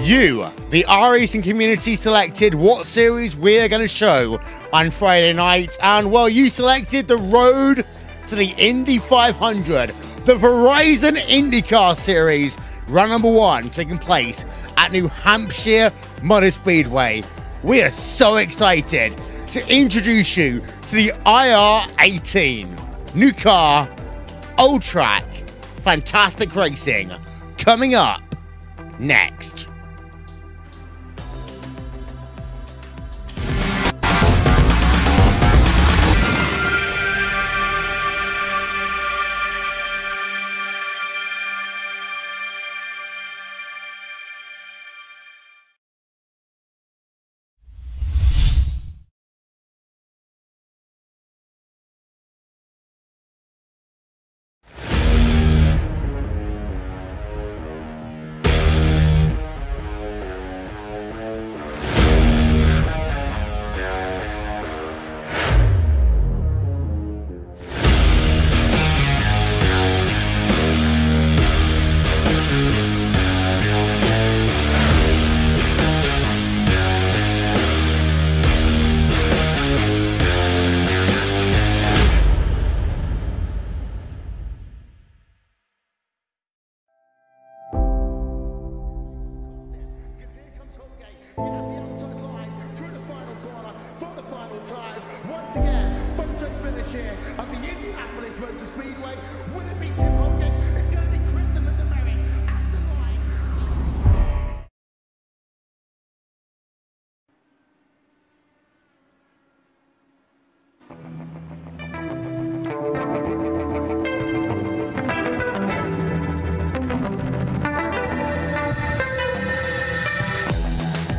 You, the iRacing community, selected what series we're going to show on Friday night, and well, you selected the road to the Indy 500, the Verizon IndyCar Series, run number 1, taking place at New Hampshire Motor Speedway. We are so excited to introduce you to the IR18. New car, old track, fantastic racing, coming up next. Of the Indianapolis Motor Speedway, will it be Tim Hogan? It's going to be Christopher DeMerit at the line.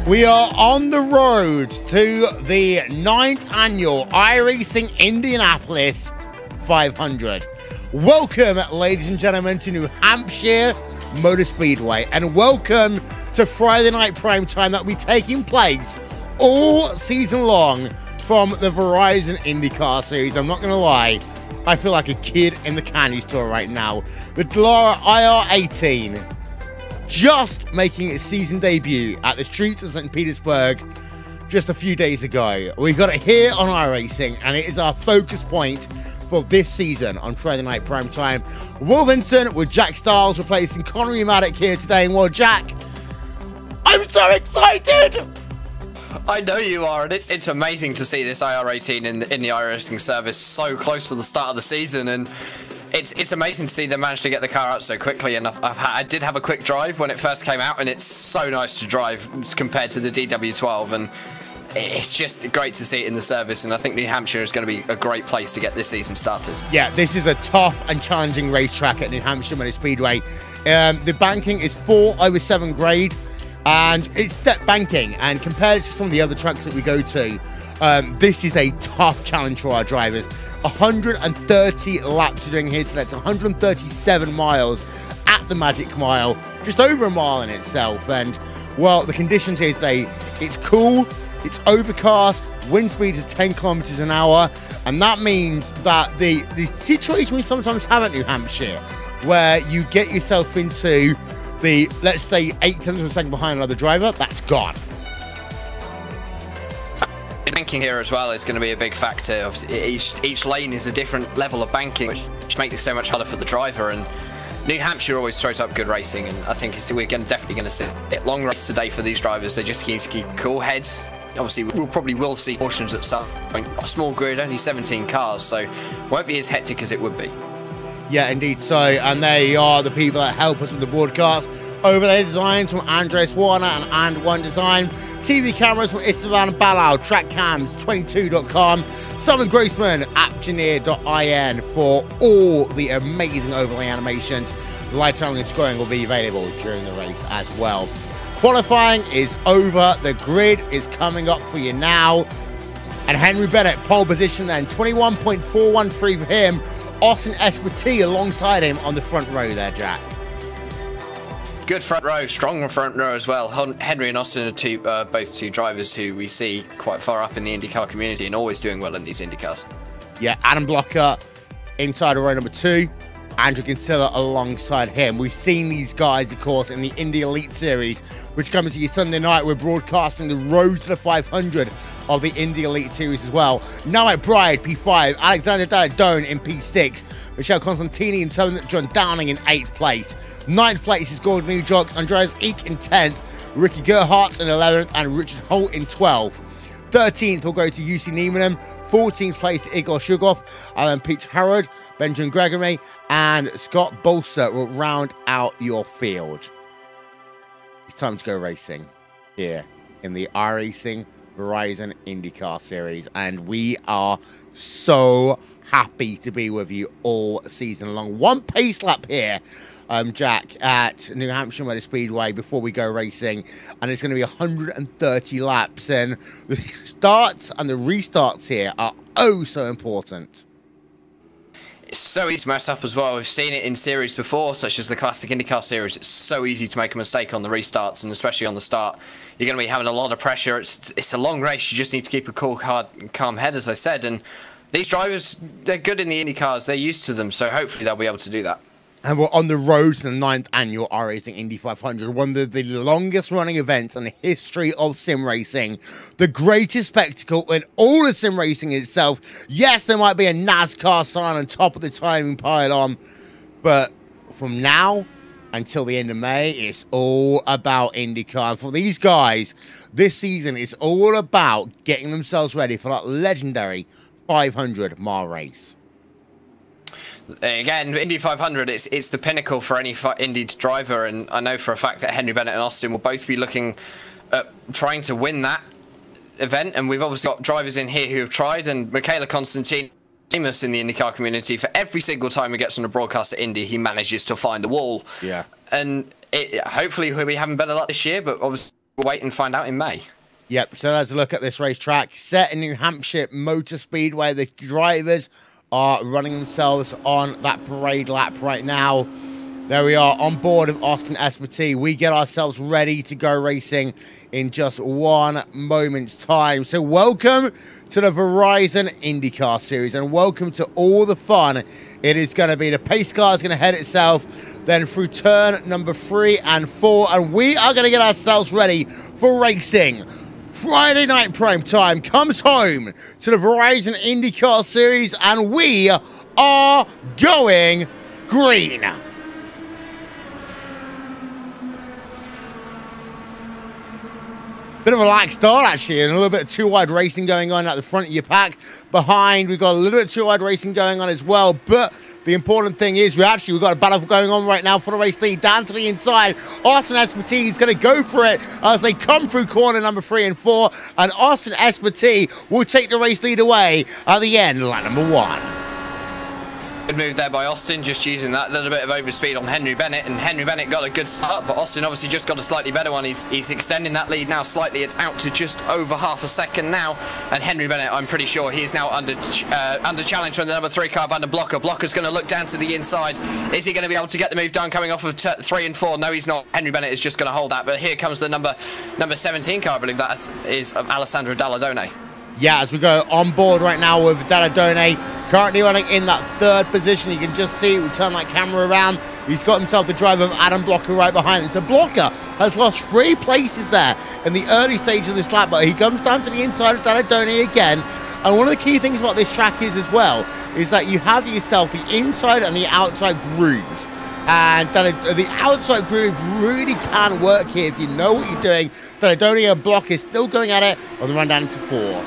We are on the road to the 9th annual iRacing Indianapolis 500. Welcome, ladies and gentlemen, to New Hampshire Motor Speedway, and welcome to Friday night prime time that will be taking place all season long from the Verizon IndyCar Series. I'm not going to lie, I feel like a kid in the candy store right now. The Dallara IR18 just making its season debut at the streets of St. Petersburg just a few days ago. We got it here on iRacing, and it is our focus point for this season on Friday night prime time. Will Vincent with Jack Stiles replacing Connery Maddock here today. And well, Jack, I'm so excited! I know you are, and it's amazing to see this IR18 in the iRacing service so close to the start of the season, and it's amazing to see them manage to get the car out so quickly. And I did have a quick drive when it first came out, and it's so nice to drive compared to the DW12, and it's just great to see it in the service. And I think New Hampshire is going to be a great place to get this season started. Yeah, this is a tough and challenging racetrack at New Hampshire Motor Speedway. The banking is 4/7 grade, and it's step banking, and compared to some of the other tracks that we go to, this is a tough challenge for our drivers. 130 laps we're doing here today. It's 137 miles at the Magic Mile, just over a mile in itself. And well, the conditions here today, it's cool, it's overcast, wind speeds are 10 kilometers an hour, and that means that the situation we sometimes have at New Hampshire, where you get yourself into the, let's say, 8 tenths of a second behind another driver, that's gone. Banking here as well is going to be a big factor. Obviously, each lane is a different level of banking, which makes it so much harder for the driver. And New Hampshire always throws up good racing, and I think we're definitely going to see a long race today for these drivers. They just need to keep cool heads. Obviously, we'll probably see portions at some point. A small grid, only 17 cars, so won't be as hectic as it would be. Yeah, indeed so. And there are the people that help us with the broadcast. Overlay designs from Andres Warner and One Design. TV cameras from Esteban Balau, trackcams22.com. Simon Grossman, appgeneer.in for all the amazing overlay animations. Live timing and scoring will be available during the race as well. Qualifying is over. The grid is coming up for you now. And Henry Bennett, pole position then, 21.413 for him. Austin Espartee alongside him on the front row there, Jack. Good front row, strong front row as well. Henry and Austin are both two drivers who we see quite far up in the IndyCar community and always doing well in these IndyCars. Yeah, Adam Blocker inside of row number 2. Andrew Kinsella alongside him. We've seen these guys, of course, in the Indy Elite Series, which comes to you Sunday night. We're broadcasting the road to the 500 of the Indy Elite Series as well. Now at Bride, P5, Alexander Dallara in P6, Michelle Constantini and John Downing in 8th place. 9th place is Gordon Ejox, Andreas Eek in 10th, Ricky Gerhardt in 11th, and Richard Holt in 12th. 13th will go to UC Niemann, 14th place to Igor Shugov, Alan Pete Harrod, Benjamin Gregory, and Scott Bolster will round out your field. It's time to go racing here in the iRacing Verizon IndyCar Series, and we are so happy to be with you all season long. One pace lap here, Jack, at New Hampshire Motor Speedway before we go racing, and it's going to be 130 laps, and the starts and the restarts here are oh so important. It's so easy to mess up as well. We've seen it in series before, such as the Classic IndyCar Series. It's so easy to make a mistake on the restarts, and especially on the start. You're going to be having a lot of pressure. It's a long race. You just need to keep a cool, calm head, as I said. And these drivers, they're good in the IndyCars. They're used to them, so hopefully they'll be able to do that. And we're on the road to the 9th annual iRacing Indy 500, one of the longest running events in the history of sim racing. The greatest spectacle in all of sim racing in itself. Yes, there might be a NASCAR sign on top of the timing pylon, but from now until the end of May, it's all about IndyCar. And for these guys, this season is all about getting themselves ready for that legendary 500-mile race. Again, Indy 500, it's the pinnacle for any Indy driver, and I know for a fact that Henry Bennett and Austin will both be looking at trying to win that event, and we've obviously got drivers in here who have tried, and Michaela Constantine, famous in the IndyCar community, for every single time he gets on a broadcast at Indy, he manages to find the wall. Yeah. And hopefully he'll be having better luck this year, but obviously we'll wait and find out in May. Yep, so let's look at this racetrack. Set in New Hampshire Motor Speedway, the drivers are running themselves on that parade lap right now. There we are on board of Austin Espartee. We get ourselves ready to go racing in just one moment's time. So welcome to the Verizon IndyCar Series, and welcome to all the fun it is going to be. The pace car is going to head itself then through turn number 3 and 4, and we are going to get ourselves ready for racing. Friday night prime time comes home to the Verizon IndyCar Series, and we are going green. Bit of a relaxed start, actually, and a little bit of two-wide racing going on at the front of your pack. Behind, we've got a little bit of two-wide racing going on as well, but the important thing is we've got a battle going on right now for the race lead. Down to the inside, Austin Espartee is going to go for it as they come through corner number 3 and 4, and Austin Espartee will take the race lead away at the end, lap number 1. Good move there by Austin, just using that little bit of overspeed on Henry Bennett, and Henry Bennett got a good start, but Austin obviously just got a slightly better one. He's extending that lead now slightly. It's out to just over half a second now, and Henry Bennett, I'm pretty sure he's now under challenge from the number 3 car, Van der Blocker. Blocker's going to look down to the inside. Is he going to be able to get the move done coming off of 3 and 4? No, he's not. Henry Bennett is just going to hold that, but here comes the number 17 car, I believe that is of Alessandro Dallara. Yeah, as we go on board right now with Dallara, currently running in that 3rd position. You can just see, we'll turn that camera around. He's got himself the drive of Adam Blocker right behind him. So Blocker has lost 3 places there in the early stage of this lap, but he comes down to the inside of Dallara again. And one of the key things about this track is as well, is that you have yourself the inside and the outside grooves. And the outside groove really can work here if you know what you're doing. Dallara and Blocker is still going at it on the run down into 4.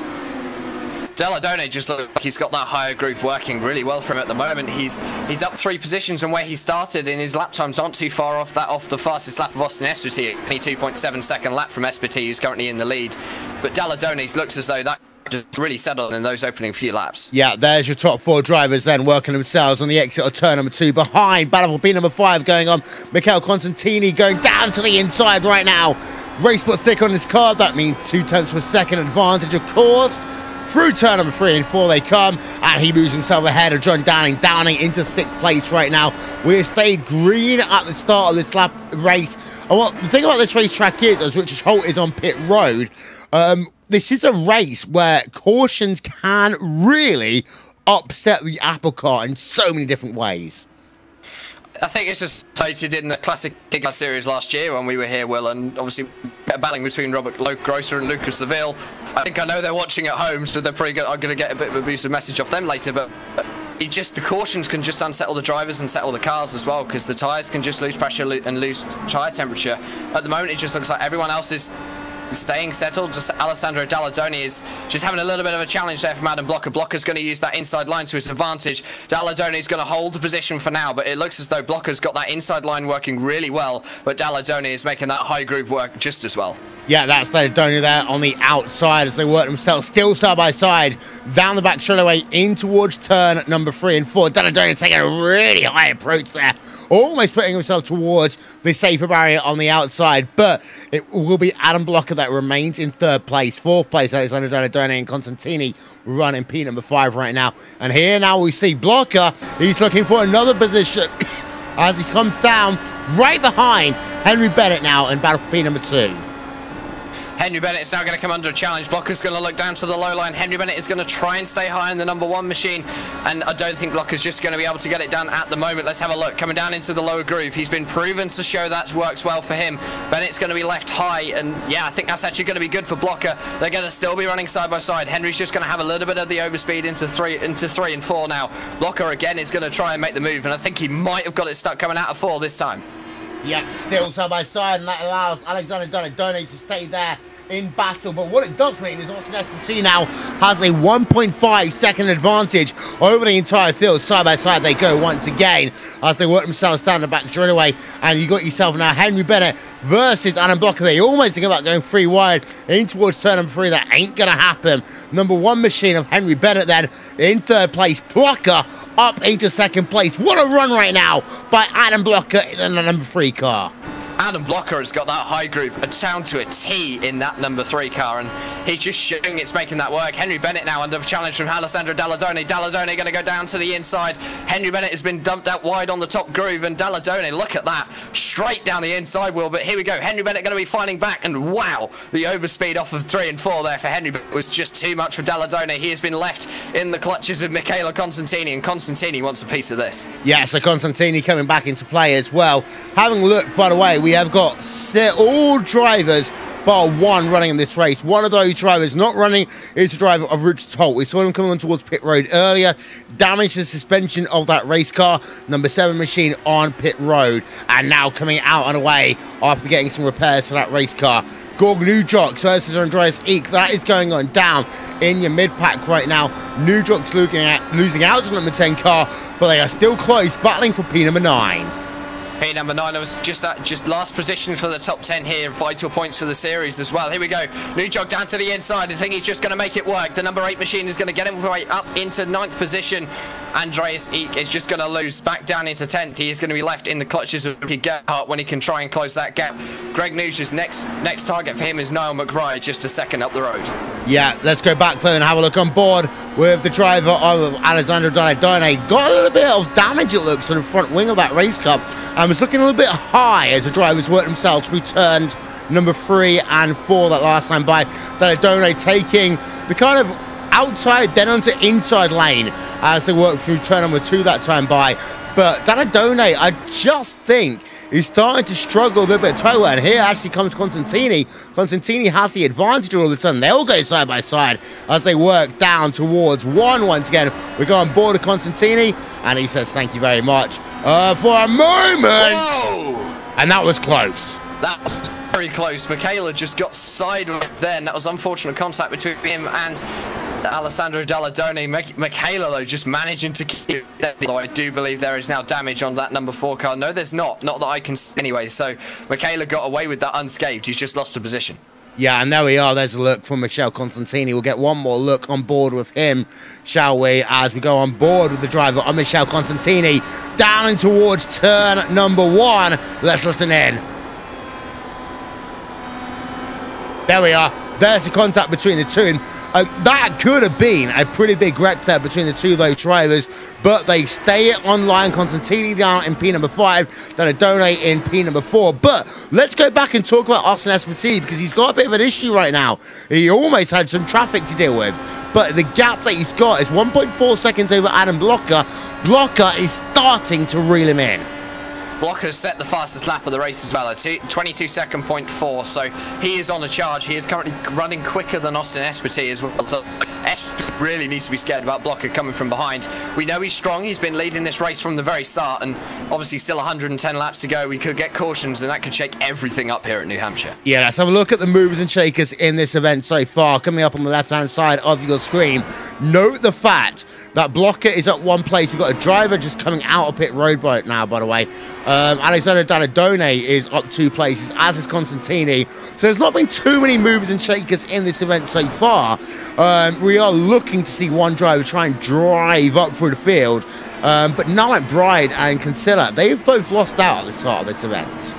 Dallara just looks like he's got that higher groove working really well for him at the moment. He's up 3 positions, and where he started in his lap times aren't too far off the fastest lap of Austin Espartee. 22.7 second lap from Espartee, who's currently in the lead. But Dallara looks as though that just really settled in those opening few laps. Yeah, there's your top 4 drivers then working themselves on the exit of turn number 2. Behind, battle for B number 5 going on. Michaela Constantini going down to the inside right now. RaceSpotTV on his card. That means 0.2 of a second advantage, of course. Through turn number 3 and 4 they come, and he moves himself ahead of John Downing. Downing into 6th place right now. We have stayed green at the start of this lap race. And what the thing about this racetrack is, as Richard Holt is on pit road, this is a race where cautions can really upset the apple cart in so many different ways. I think it's just stated in the classic IndyCar Series last year when we were here, Will, and obviously battling between Robert Grosser and Lucas Seville. I think I know they're watching at home, so they're probably going to get a bit of a abusive message off them later, but the cautions can just unsettle the drivers and settle the cars as well, because the tyres can just lose pressure and lose tyre temperature. At the moment, it just looks like everyone else is staying settled. Just Alessandro Dalladoni is just having a little bit of a challenge there from Adam Blocker. Blocker's going to use that inside line to his advantage. Dalladoni is going to hold the position for now, but it looks as though Blocker's got that inside line working really well, but Dalladoni is making that high groove work just as well. Yeah, that's Dalladoni there on the outside as they work themselves still side by side down the back straightaway in towards turn number 3 and 4. Dalladoni taking a really high approach there, almost putting himself towards the safer barrier on the outside, but it will be Adam Blocker that remains in 3rd place. 4th place, Alessandro Dalladoni and Constantini running P number 5 right now. And here now we see Blocker. He's looking for another position as he comes down right behind Henry Bennett now in battle for P number 2. Henry Bennett is now going to come under a challenge. Blocker's going to look down to the low line. Henry Bennett is going to try and stay high in the number 1 machine, and I don't think Blocker's just going to be able to get it done at the moment. Let's have a look. Coming down into the lower groove. He's been proven to show that works well for him. Bennett's going to be left high, and yeah, I think that's actually going to be good for Blocker. They're going to still be running side by side. Henry's just going to have a little bit of the overspeed into 3 and 4 now. Blocker again is going to try and make the move, and I think he might have got it stuck coming out of 4 this time. Yep, still side by side, and that allows Alexander Dalladoni to stay there in battle. But what it does mean is Austin SPT now has a 1.5 second advantage over the entire field. Side by side they go once again as they work themselves down the back straightaway, and you got yourself now Henry Bennett versus Adam Blocker. They almost think about going 3 wide in towards turn number 3. That ain't gonna happen. Number 1 machine of Henry Bennett then in 3rd place. Blocker up into 2nd place. What a run right now by Adam Blocker in the number 3 car. Adam Blocker has got that high groove down to a T in that number 3 car, and he's just showing it's making that work. Henry Bennett now under challenge from Alessandro Dalladoni. Dalladoni going to go down to the inside. Henry Bennett has been dumped out wide on the top groove, and Dalladoni, look at that, straight down the inside wheel. But here we go, Henry Bennett going to be fighting back, and wow, the overspeed off of 3 and 4 there for Henry Bennett was just too much for Dalladoni. He has been left in the clutches of Michele Constantini, and Constantini wants a piece of this. Yeah, so Constantini coming back into play as well. Having looked, by the way, we have got all drivers bar 1 running in this race. One of those drivers not running is the driver of Richard Holt. We saw him coming on towards pit road earlier, damaged the suspension of that race car, number 7 machine on pit road, and now coming out and away after getting some repairs to that race car. Gorg Newjox versus Andreas Eek. That is going on down in your mid-pack right now. Newjox losing out to the number 10 car, but they are still close, battling for P number 9. P number 9 was just last position for the top 10 here, vital points for the series as well. Here we go, Newjox down to the inside. I think he's just going to make it work. The number 8 machine is going to get him right up into 9th position. Andreas Eek is just going to lose back down into 10th. He is going to be left in the clutches of Gerhardt when he can try and close that gap. Greg Nugent's next target for him is Noel McBride, just a second up the road. Yeah, let's go back though and have a look on board with the driver of Alessandro Dalladoni. Got a little bit of damage, it looks, on the front wing of that race car, and was looking a little bit high as the drivers worked themselves through turns number 3 and 4 that last time by. Dalladoni taking the kind of outside then onto inside lane as they work through turn number 2 that time by. But Dalladoni, I just think, is starting to struggle a little bit toe, and here actually comes Constantini. Constantini has the advantage all of a sudden. They all go side by side as they work down towards 1 once again. We go on board with Constantini, and he says thank you very much for a moment. Whoa! And that was close. That was very close. Michele just got sideways then. That was unfortunate contact between him and Alessandro Dalladoni. Michele, though, just managing to keep it. Though I do believe there is now damage on that number 4 car. No, there's not. Not that I can see anyway. So Michele got away with that unscathed. He's just lost a position. Yeah, and there we are. There's a look from Michele Constantini. We'll get one more look on board with him, shall we, as we go on board with the driver of Michele Constantini down and towards turn number 1. Let's listen in. There we are. There's the contact between the two. That could have been a pretty big wreck there between the two of those drivers, but they stay it online. Constantini down in P number 5, Dalladoni in P number 4. But let's go back and talk about Austin SPT, because he's got a bit of an issue right now. He almost had some traffic to deal with, but the gap that he's got is 1.4 seconds over Adam Blocker. Blocker is starting to reel him in. Blocker's set the fastest lap of the race as well, a 22.4, so he is on a charge. He is currently running quicker than Austin Espity as well, so Espity really needs to be scared about Blocker coming from behind. We know he's strong, he's been leading this race from the very start, and obviously still 110 laps to go. We could get cautions, and that could shake everything up here at New Hampshire. Yeah, let's have a look at the movers and shakers in this event so far. Coming up on the left-hand side of your screen, note the fact that Blocker is at one place. We've got a driver just coming out of pit road right now, by the way. Alexander Dalladone is up 2 places, as is Constantini. So there's not been too many movers and shakers in this event so far. We are looking to see one driver try and drive up through the field. But Nalek Bride and Kinsella, they've both lost out at the start of this event.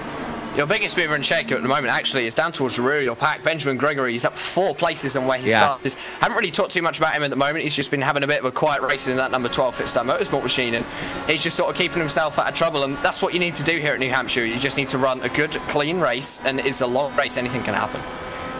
Your biggest mover and shaker at the moment, actually, is down towards the rear of your pack. Benjamin Gregory, he's up 4 places on where he started. Haven't really talked too much about him at the moment. He's just been having a bit of a quiet race in that number 12 Fitstart Motorsport machine, and he's just sort of keeping himself out of trouble, and that's what you need to do here at New Hampshire. You just need to run a good, clean race, and it's a long race. Anything can happen.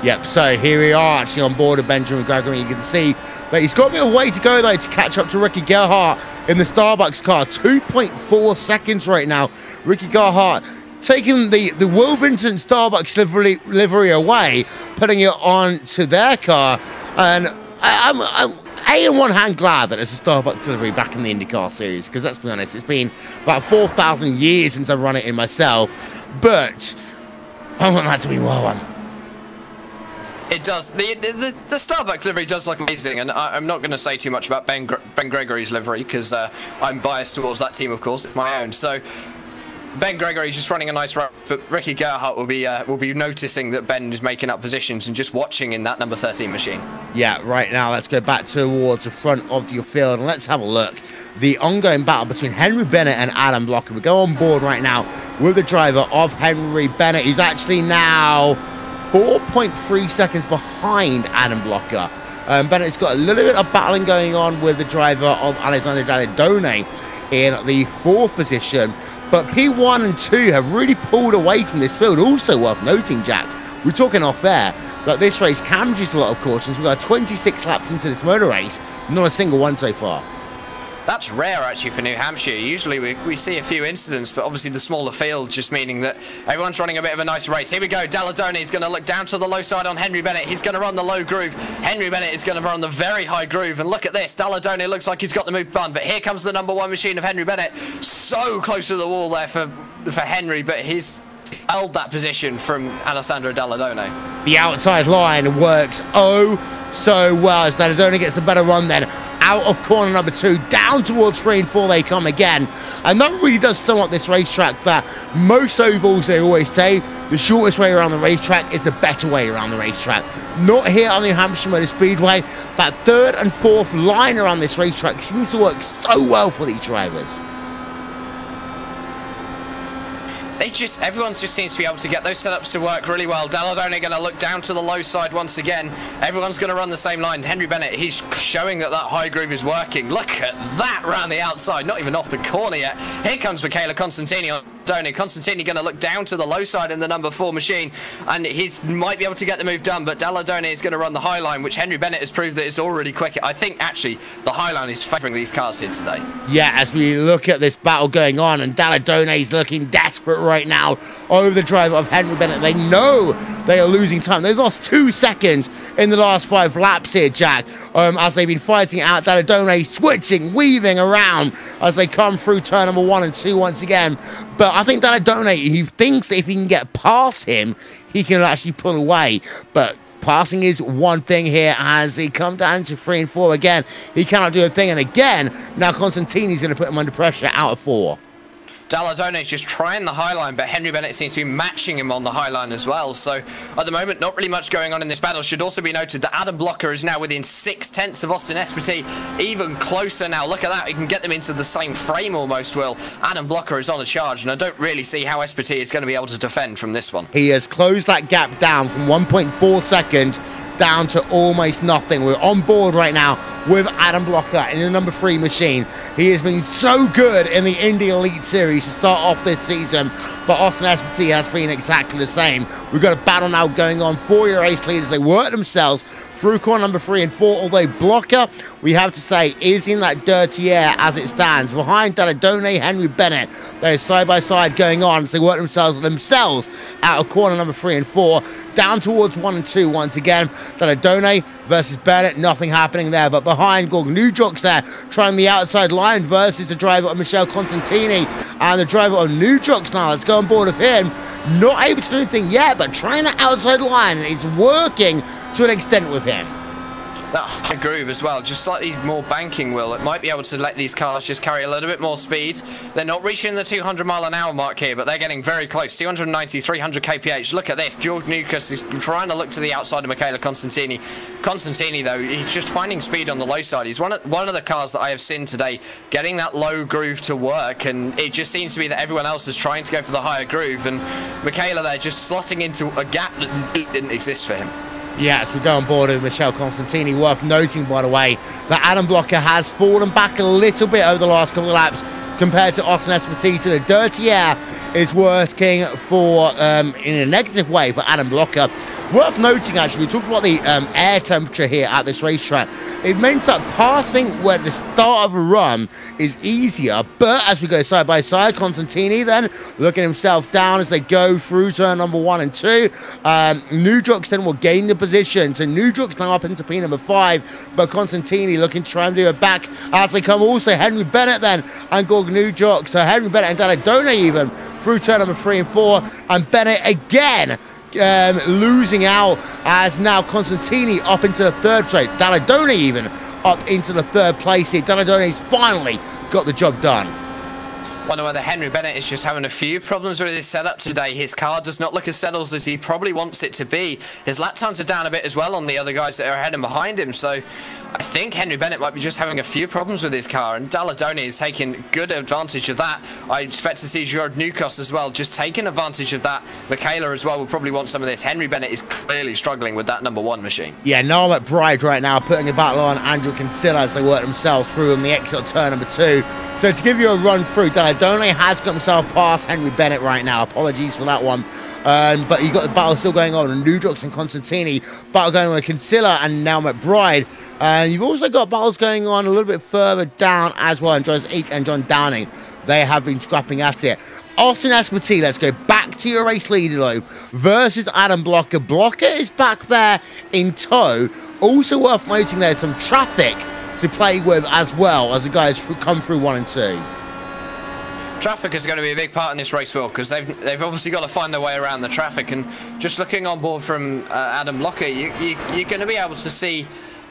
Yep, so here we are actually on board of Benjamin Gregory. You can see that he's got a bit of way to go, though, to catch up to Ricky Gerhardt in the Starbucks car. 2.4 seconds right now. Ricky Gerhardt taking the Will Vincent Starbucks livery away, putting it on to their car. And I'm in one hand glad that it's a Starbucks livery back in the IndyCar Series, because let's be honest, it's been about 4,000 years since I've run it in myself. But I want that to be well one. It does. The Starbucks livery does look amazing, and I'm not going to say too much about Ben Gregory's livery, because I'm biased towards that team, of course. It's my own. So Ben Gregory just running a nice run, but Ricky Gerhardt will be noticing that Ben is making up positions and just watching in that number 13 machine. Yeah, right now let's go back towards the front of your field and let's have a look. The ongoing battle between Henry Bennett and Adam Blocker. We go on board right now with the driver of Henry Bennett. He's actually now 4.3 seconds behind Adam Blocker. Bennett's got a little bit of battling going on with the driver of Alexander Dalladone in the 4th position. But P1 and 2 have really pulled away from this field. Also worth noting, Jack, we're talking off air, that this race can produce a lot of cautions. We've got 26 laps into this motor race, not a single one so far. That's rare, actually, for New Hampshire. Usually we see a few incidents, but obviously the smaller field just meaning that everyone's running a bit of a nice race. Here we go. Dalladone is going to look down to the low side on Henry Bennett. He's going to run the low groove. Henry Bennett is going to run the very high groove. And look at this. Dalladone looks like he's got the move done, but here comes the number 1 machine of Henry Bennett. So close to the wall there for Henry, but he's held that position from Alessandro Dalladone. The outside line works so well as Dalladone gets a better run then. Out of corner number 2, down towards 3 and 4 they come again. And that really does sum up this racetrack, that most ovals, they always say, the shortest way around the racetrack is the better way around the racetrack. Not here on the Hampshire Motor Speedway. That 3rd and 4th line around this racetrack seems to work so well for these drivers. Everyone just seems to be able to get those setups to work really well. Dalladone going to look down to the low side once again. Everyone's going to run the same line. Henry Bennett, he's showing that high groove is working. Look at that around the outside, not even off the corner yet. Here comes Michele Constantini on Dalladone. Constantini going to look down to the low side in the number 4 machine, and he might be able to get the move done, but Dalladone is going to run the high line, which Henry Bennett has proved that it's already quicker. I think, actually, the high line is favouring these cars here today. Yeah, as we look at this battle going on, and Dalladone is looking desperate right now over the driver of Henry Bennett. They know they are losing time. They've lost 2 seconds in the last 5 laps here, Jack, as they've been fighting it out. Dalladone switching, weaving around as they come through turn number 1 and 2 once again. But I think Dalladone, he thinks if he can get past him, he can actually pull away. But passing is one thing here as he comes down to 3 and 4 again. He cannot do a thing. And again, now Constantini's going to put him under pressure out of 4. Dalladone is just trying the high line, but Henry Bennett seems to be matching him on the high line as well. So at the moment, not really much going on in this battle. Should also be noted that Adam Blocker is now within 6/10 of Austin Espity, even closer now. Look at that. He can get them into the same frame almost, Will. Adam Blocker is on a charge, and I don't really see how Espity is going to be able to defend from this one. He has closed that gap down from 1.4 seconds down to almost nothing. We're on board right now with Adam Blocker in the number 3 machine. He has been so good in the Indy Elite Series to start off this season, but Austin Espity has been exactly the same. We've got a battle now going on for your race leaders. They work themselves through corner number 3 and 4, although Blocker, we have to say, is in that dirty air as it stands. Behind Dallara, Henry Bennett, they're side by side going on, so they work themselves out of corner number 3 and 4, down towards 1 and 2 once again. Dallara versus Bennett, nothing happening there, but behind Gordon Newjock's there, trying the outside line versus the driver of Michele Constantini, and the driver of Newjock's now. Let's go on board of him. Not able to do anything yet, but trying that outside line, and it's working to an extent with him. That groove as well, just slightly more banking, Will. It might be able to let these cars just carry a little bit more speed. They're not reaching the 200 mile an hour mark here, but they're getting very close. 290, 300 kph. Look at this. George Lucas is trying to look to the outside of Michele Constantini. Constantini, though, he's just finding speed on the low side. He's one of the cars that I have seen today getting that low groove to work, and it just seems to be that everyone else is trying to go for the higher groove, and Michele there just slotting into a gap that didn't exist for him. Yes, we go on board with Michele Constantini. Worth noting, by the way, that Adam Blocker has fallen back a little bit over the last couple of laps compared to Austin Esposito. The dirty air is working for in a negative way for Adam Blocker. Worth noting, actually, we talked about the air temperature here at this racetrack. It means that passing at the start of a run is easier, but as we go side by side, Constantini then looking himself down as they go through turn number 1 and 2. Newjock's then will gain the position, so Newjock's now up into P number 5, but Constantini looking to try and do it back as they come. Also, Henry Bennett then and Gordon Newjock, so Henry Bennett and Dallara even through turn number 3 and 4, and Bennett again losing out as now Constantini up into the third, sorry, Dallara even up into the third place here. Dallara finally got the job done. Wonder whether Henry Bennett is just having a few problems with his setup today. His car does not look as settled as he probably wants it to be. His lap times are down a bit as well on the other guys that are ahead and behind him, so I think Henry Bennett might be just having a few problems with his car, and Dallara is taking good advantage of that. I expect to see George Newcross as well, just taking advantage of that. Michele as well will probably want some of this. Henry Bennett is clearly struggling with that number 1 machine. Yeah, Noah McBride right now putting a battle on Andrew Kinsella as they work themselves through on the exit of turn number 2. So to give you a run through, Dallara has got himself past Henry Bennett right now. Apologies for that one. But you got the battle still going on, and Newjock and Constantini, battle going on with Kinsella and now McBride. And you've also got battles going on a little bit further down as well. And Andreas Eek and John Downing, they have been scrapping at it. Austin Esposito, let's go back to your race leader though, versus Adam Blocker. Blocker is back there in tow. Also worth noting there's some traffic to play with as well as the guys come through 1 and 2. Traffic is going to be a big part in this race, Will, because they've obviously got to find their way around the traffic, and just looking on board from Adam Blocker, you're going to be able to see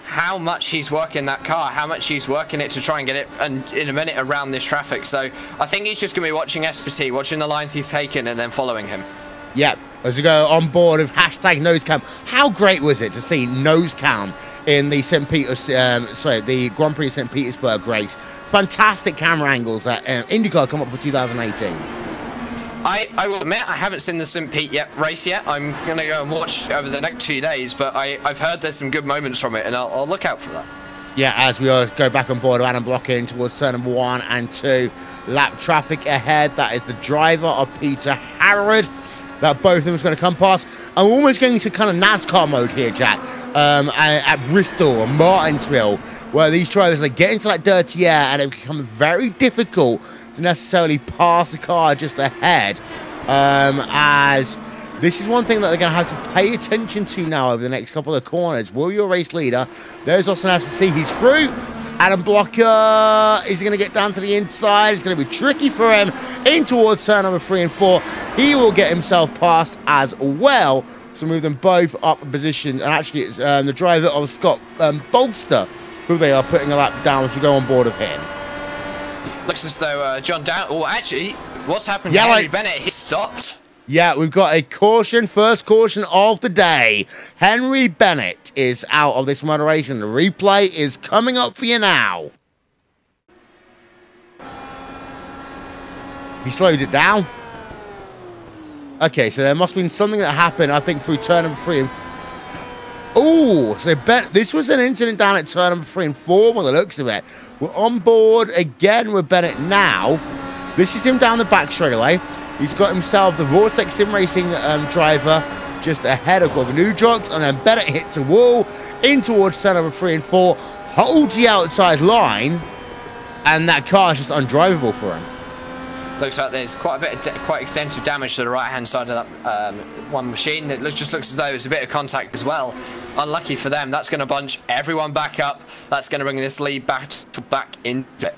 how much he's working that car, how much he's working it to try and get it in a minute around this traffic. So I think he's just going to be watching Esposito, watching the lines he's taken, and then following him. Yep, as we go on board with hashtag nosecam. How great was it to see nosecam in the the Grand Prix of St. Petersburg race? Fantastic camera angles that IndyCar come up for 2018. I will admit I haven't seen the St. Pete race yet. I'm going to go and watch over the next few days, but I've heard there's some good moments from it, and I'll look out for that. Yeah, as we go back on board, Adam Blocker in towards turn number 1 and 2. Lap traffic ahead. That is the driver of Peter Harrod. That both of them is going to come past. I'm almost going to kind of NASCAR mode here, Jack, at Bristol or Martinsville, where these drivers are getting into that dirty air and it becomes very difficult to necessarily pass the car just ahead, as this is one thing that they're going to have to pay attention to now over the next couple of corners. Will your race leader, there's Austin Esposito, he's through. Adam Blocker is going to get down to the inside. It's going to be tricky for him in towards turn number 3 and 4. He will get himself past as well, so move them both up a position. And actually it's the driver of Scott Bolster who they are putting a lap down as we go on board of him. Looks as though John Down... Oh, actually, what's happened to Henry Bennett? He stopped. Yeah, we've got a caution, first caution of the day. Henry Bennett is out of this moderation. The replay is coming up for you now. He slowed it down. Okay, so there must have been something that happened, I think, through turn number 3 and... Oh, so this was an incident down at turn number 3 and 4 by the looks of it. We're on board again with Bennett now. This is him down the back straight away. He's got himself the Vortex Sim Racing driver just ahead of the new jocks, and then Bennett hits a wall in towards turn number 3 and 4, holds the outside line, and that car is just undrivable for him. Looks like there's quite a bit of quite extensive damage to the right-hand side of that one machine. It just looks as though there's a bit of contact as well. Unlucky for them. That's going to bunch everyone back up. That's going to bring this lead back into it.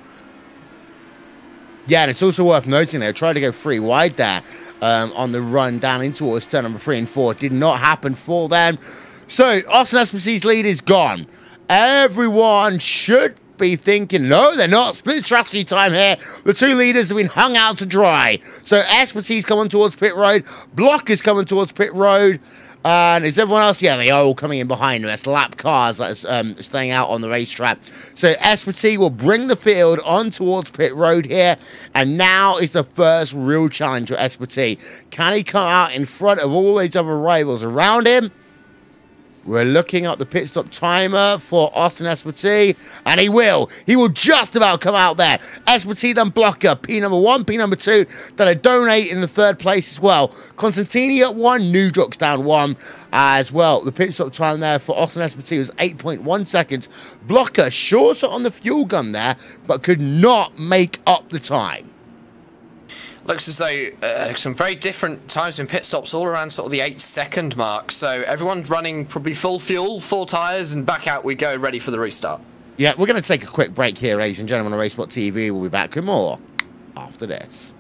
Yeah, and it's also worth noting they tried to go 3 wide there on the run down in towards turn number 3 and 4. It did not happen for them. So, Austin SPC's lead is gone. Everyone should be thinking, no, they're not. Split strategy time here. The 2 leaders have been hung out to dry. So, SPC's coming towards pit road. Blocker's coming towards pit road. And is everyone else? Yeah, they are all coming in behind them. That's lap cars that's staying out on the racetrack. So SPT will bring the field on towards pit road here. And now is the first real challenge for SPT. Can he come out in front of all these other rivals around him? We're looking at the pit stop timer for Austin SPT, and he will. He will just about come out there. SPT then Blocker, P number 1, P number 2, that I donate in the 3rd place as well. Constantini at 1, Nudrox down 1 as well. The pit stop time there for Austin SPT was 8.1 seconds. Blocker shorter on the fuel gun there, but could not make up the time. Looks as though some very different times in pit stops all around sort of the 8-second mark. So everyone's running probably full fuel, full tyres, and back out we go, ready for the restart. Yeah, we're going to take a quick break here, ladies and gentlemen, on RaceSpotTV. We'll be back with more after this.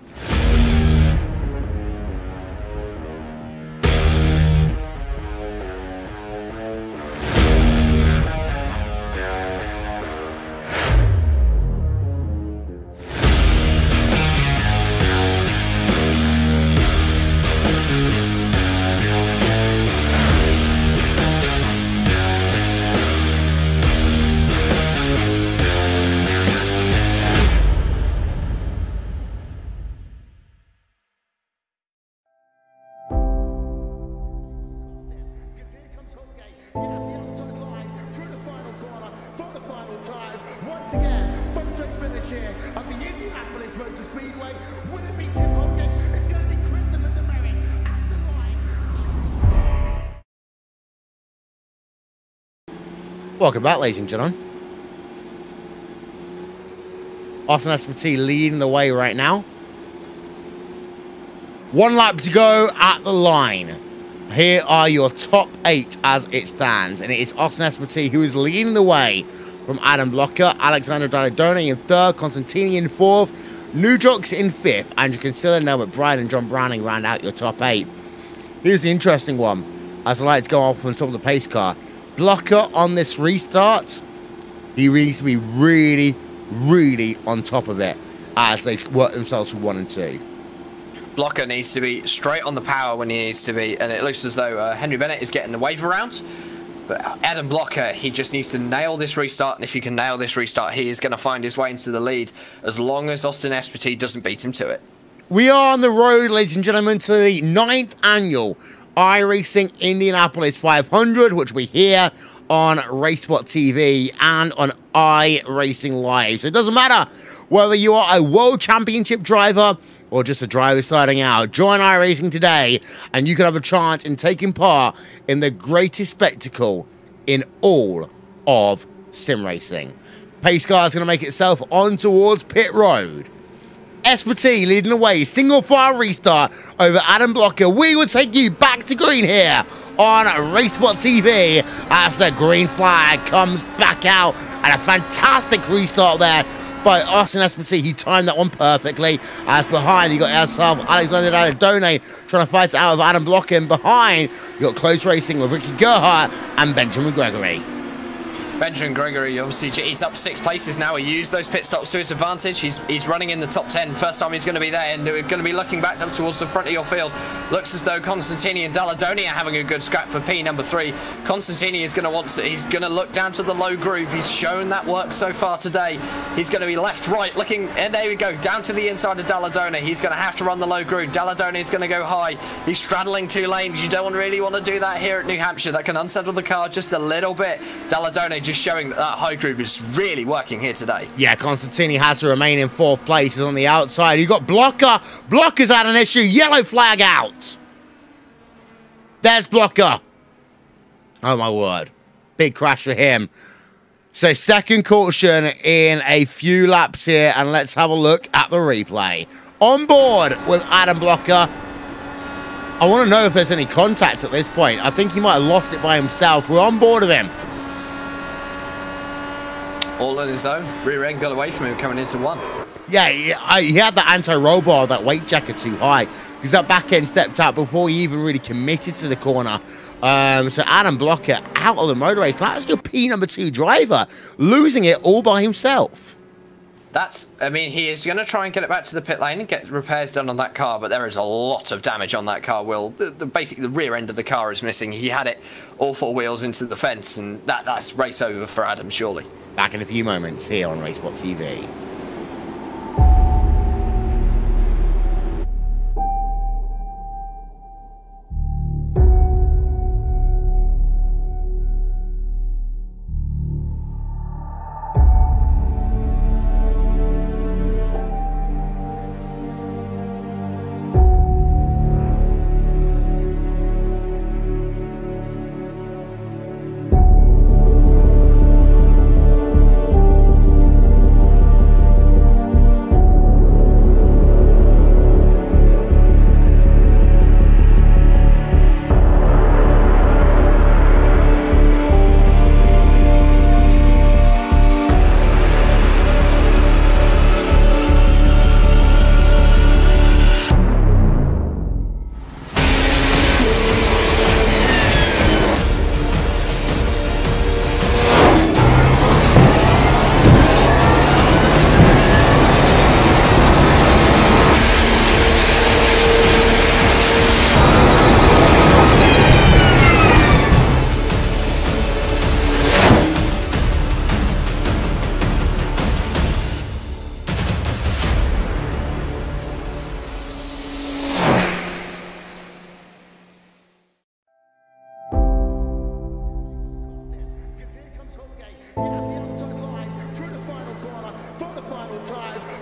Of the Indianapolis Motor Speedway, will it be Tim Hogan? It's going to be Christopher DeMerit at the line. Welcome back, ladies and gentlemen. Austin SPT leading the way right now. 1 lap to go at the line. Here are your top 8 as it stands, and it is Austin SPT who is leading the way. From Adam Blocker, Alexander Dalladoni in 3rd, Constantini in 4th, Nudrox in 5th, Andrew Kinsella, Noah McBride, and John Browning round out your top 8. Here's the interesting one, as the lights go off on top of the pace car. Blocker on this restart, he needs to be really, really on top of it as they work themselves through 1 and 2. Blocker needs to be straight on the power when he needs to be, and it looks as though Henry Bennett is getting the wave around. But Adam Blocker, he just needs to nail this restart, and if he can nail this restart, he is going to find his way into the lead as long as Austin SPT doesn't beat him to it. We are on the road, ladies and gentlemen, to the 9th annual iRacing Indianapolis 500, which we hear on RaceSpotTV and on iRacing Live. So it doesn't matter whether you are a World Championship driver or just a driver starting out. Join iRacing today, and you can have a chance in taking part in the greatest spectacle in all of sim racing. Pace car is going to make itself on towards pit road. SPT leading the way, single file restart over Adam Blocker. We will take you back to green here on RaceSpotTV as the green flag comes back out, and a fantastic restart there by Austin SPT. He timed that one perfectly. As behind, you got yourself Alexander Dalladoni trying to fight it out of Adam Blocker. And behind, you got close racing with Ricky Gerhardt and Benjamin Gregory. Benjamin Gregory, obviously, he's up 6 places now. He used those pit stops to his advantage. He's running in the top 10. First time he's going to be there, and we're going to be looking back up towards the front of your field. Looks as though Constantini and Dalladoni are having a good scrap for P number 3. Constantini is going to he's going to look down to the low groove. He's shown that work so far today. He's going to be left, right, looking, and there we go, down to the inside of Dalladoni. He's going to have to run the low groove. Dalladoni is going to go high. He's straddling 2 lanes. You don't really want to do that here at New Hampshire. That can unsettle the car just a little bit. Dalladoni just showing that high groove is really working here today. Yeah, Constantini has to remain in 4th place. He's on the outside. You got Blocker. Blocker's had an issue. Yellow flag out. There's Blocker. Oh, my word. Big crash for him. So second caution in a few laps here, and let's have a look at the replay. On board with Adam Blocker. I want to know if there's any contact at this point. I think he might have lost it by himself. We're on board with him. All on his own. Rear end got away from him coming into one. Yeah, he had that anti-roll bar, that weight jacker too high, because that back end stepped out before he even really committed to the corner. So Adam Blocker out of the motor race. That's your P2 driver, losing it all by himself. I mean, he is going to try and get it back to the pit lane and get repairs done on that car, but there is a lot of damage on that car, Will. Basically, the rear end of the car is missing. He had it all four wheels into the fence, and that's race over for Adam, surely. Back in a few moments here on RaceSpotTV.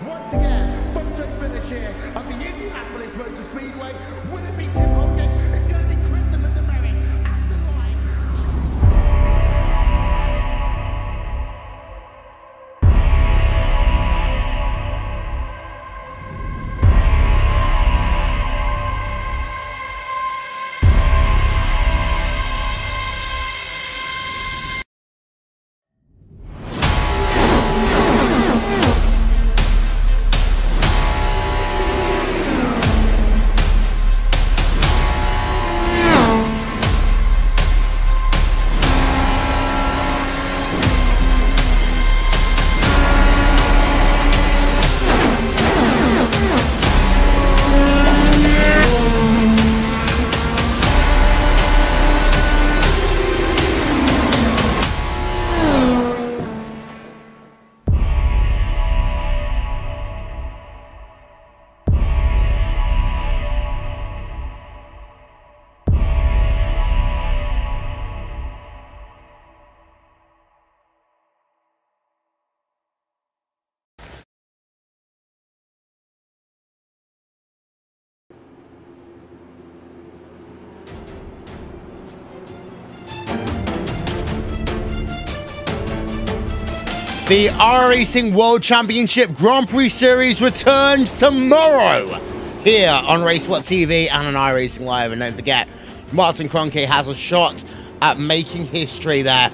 Once again, photo finish here at the Indianapolis Motor Speedway. Will it be Tim Hogan? It's going to be Christopher DeMerritt at the line. The iRacing World Championship Grand Prix Series returns tomorrow here on RaceSpotTV and on iRacing Live. And don't forget, Martin Kroenke has a shot at making history there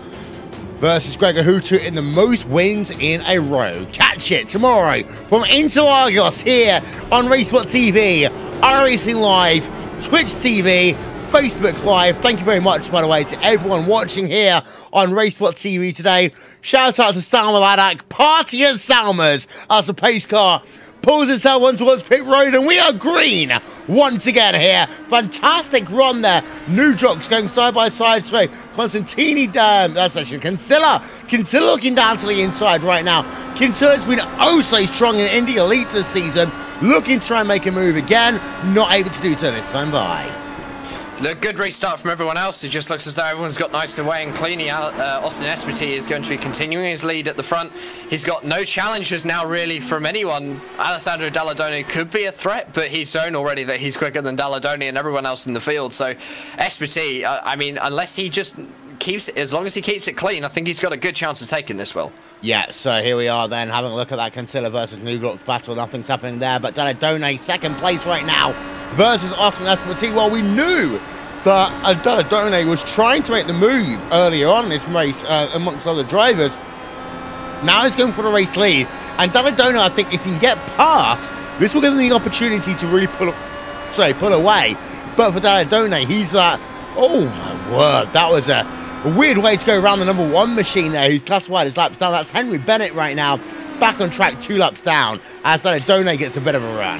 versus Gregor Hutu in the most wins in a row. Catch it tomorrow from Interlagos here on RaceSpotTV, iRacing Live, Twitch TV, Facebook Live. Thank you very much, by the way, to everyone watching here on RaceSpotTV today. Shout out to Salma Ladak, party at Salma's as the pace car pulls itself on towards pit road, and we are green once again here. Fantastic run there. New jocks going side by side. So Constantini, that's actually Kinsella looking down to the inside right now. Kinsella's been oh so strong in Indy Elite this season, looking to try and make a move again, not able to do so this time by. Look, good restart from everyone else. It just looks as though everyone's got nice and away and clean. Austin Esparti is going to be continuing his lead at the front. He's got no challenges now really from anyone. Alessandro Dalladoni could be a threat, but he's shown already that he's quicker than Dalladoni and everyone else in the field. So Esparti, I mean, unless he just as long as he keeps it clean, I think he's got a good chance of taking this, Will. Yeah, so here we are then, having a look at that Cancilla versus New Glock battle. Nothing's happening there, but Dallara second place right now versus Austin SPT. Well, we knew that Dallara was trying to make the move earlier on in this race amongst other drivers. Now he's going for the race lead, and Dallara, I think if he can get past, this will give him the opportunity to really pull away. But for Dallara, he's like, oh my word, that was a weird way to go around the number 1 machine there, who's classified as laps down. That's Henry Bennett right now, back on track 2 laps down, as Dallara gets a bit of a run.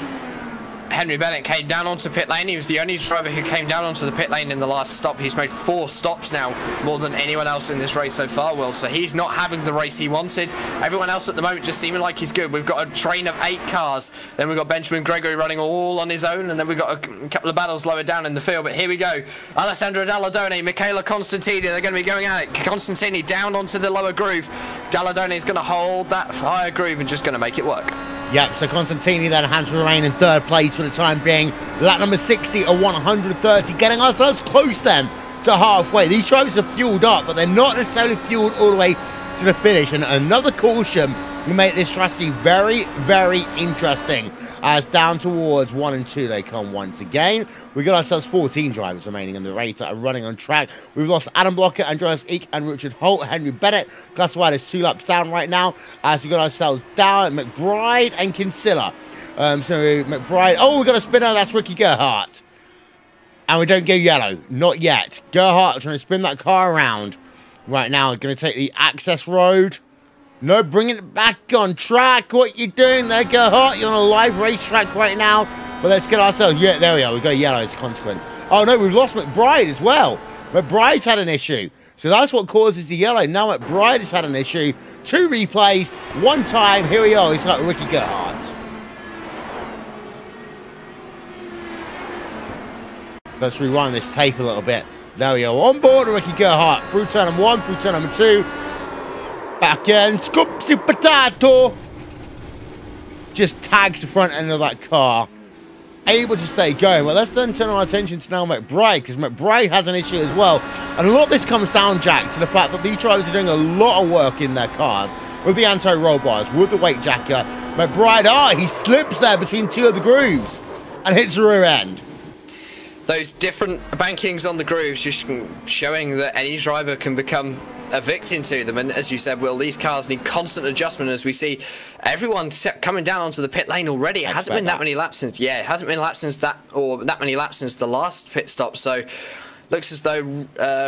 Henry Bennett came down onto pit lane. He was the only driver who came down onto the pit lane in the last stop. He's made 4 stops now, more than anyone else in this race so far, Will. So he's not having the race he wanted. Everyone else at the moment just seeming like he's good. We've got a train of 8 cars. Then we've got Benjamin Gregory running all on his own. And then we've got a couple of battles lower down in the field. But here we go. Alessandro Dallara, Michela Constantini. They're going to be going at it. Constantini down onto the lower groove. Dallara is going to hold that higher groove and just going to make it work. Yep, so Constantini then Hampshire remain in 3rd place for the time being. Lap number 60 or 130, getting ourselves close then to halfway. These drivers are fueled up, but they're not necessarily fueled all the way to the finish. And another caution will make this strategy very, very interesting. As down towards 1 and 2 they come once again. We've got ourselves 14 drivers remaining in the race that are running on track. We've lost Adam Blocker, Andreas Eek, and Richard Holt. Henry Bennett, classified as 2 laps down right now. As we've got ourselves down McBride and Kinsella. So McBride, oh, we've got a spinner, that's Ricky Gerhardt. And we don't go yellow, not yet. Gerhardt trying to spin that car around right now. Going to take the access road. No, bringing it back on track. What you doing there, Gerhardt? You're on a live racetrack right now. But let's get ourselves... Yeah, there we are. We've got yellow as a consequence. Oh, no, we've lost McBride as well. McBride's had an issue. So that's what causes the yellow. Now McBride has had an issue. 2 replays, 1 time. Here we are. It's like Ricky Gerhardt. Let's rewind this tape a little bit. There we go. On board Ricky Gerhardt. Through turn number 1, through turn number 2. Back end, scoopsy potato. Just tags the front end of that car. Able to stay going. Well, let's then turn our attention to now McBride, because McBride has an issue as well. And a lot of this comes down, Jack, to the fact that these drivers are doing a lot of work in their cars with the anti-roll bars, with the weight jacker. McBride, he slips there between 2 of the grooves and hits the rear end. Those different bankings on the grooves just showing that any driver can become a victim to them. And as you said, Will, these cars need constant adjustment, as we see everyone coming down onto the pit lane already. It hasn't been that many laps since, yeah, it hasn't been laps since that many laps since the last pit stop. So looks as though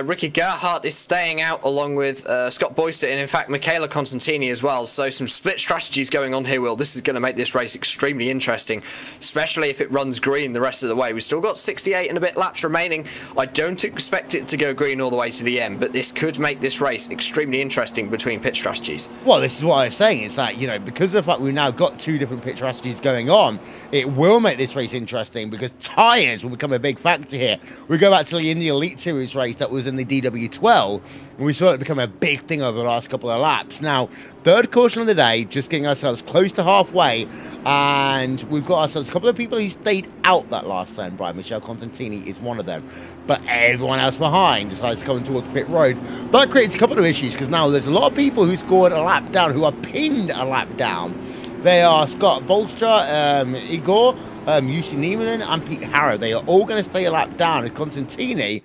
Ricky Gerhardt is staying out along with Scott Boyster and, in fact, Michela Constantini as well. So some split strategies going on here, Will. This is going to make this race extremely interesting, especially if it runs green the rest of the way. We've still got 68 and a bit laps remaining. I don't expect it to go green all the way to the end, but this could make this race extremely interesting between pit strategies. Well, this is what I was saying. It's that, you know, because of the fact we've now got 2 different pit strategies going on, it will make this race interesting because tyres will become a big factor here. We go back to the Indy Elite Series race that was in the DW12, and we saw it become a big thing over the last couple of laps. Now, 3rd caution of the day, just getting ourselves close to halfway, and we've got ourselves a couple of people who stayed out that last turn. Brian Michelle Constantini is one of them, but everyone else behind decides to come towards pit road. That creates a couple of issues, because now there's a lot of people who scored a lap down, who are pinned a lap down. They are Scott Bolstra, Igor, UC Neiman, and Pete Harrow. They are all going to stay a lap down, and Constantini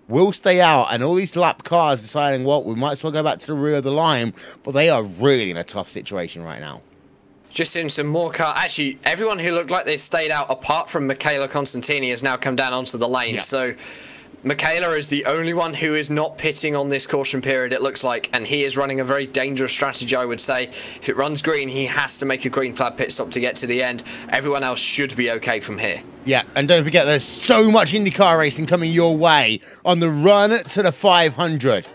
will stay out, and all these lap cars deciding, well, we might as well go back to the rear of the line, but they are really in a tough situation right now. Just in some more car. Actually, everyone who looked like they stayed out, apart from Michela Constantini, has now come down onto the lane. Yeah. So Michela is the only one who is not pitting on this caution period, it looks like, and he is running a very dangerous strategy, I would say. If it runs green, he has to make a green flag pit stop to get to the end. Everyone else should be okay from here. Yeah, and don't forget, there's so much IndyCar racing coming your way on the run to the 500.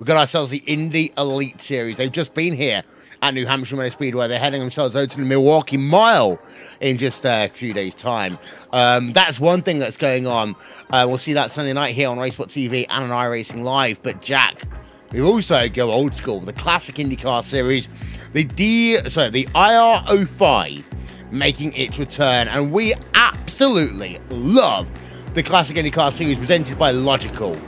We've got ourselves the Indy Elite Series. They've just been here at New Hampshire Speedway. They're heading themselves over to the Milwaukee Mile in just a few days' time. That's one thing that's going on. We'll see that Sunday night here on RaceSpotTV and on iRacing Live. But Jack, we also go old school with the classic IndyCar Series, the IR05 making its return, and we absolutely love the classic IndyCar Series presented by Logical.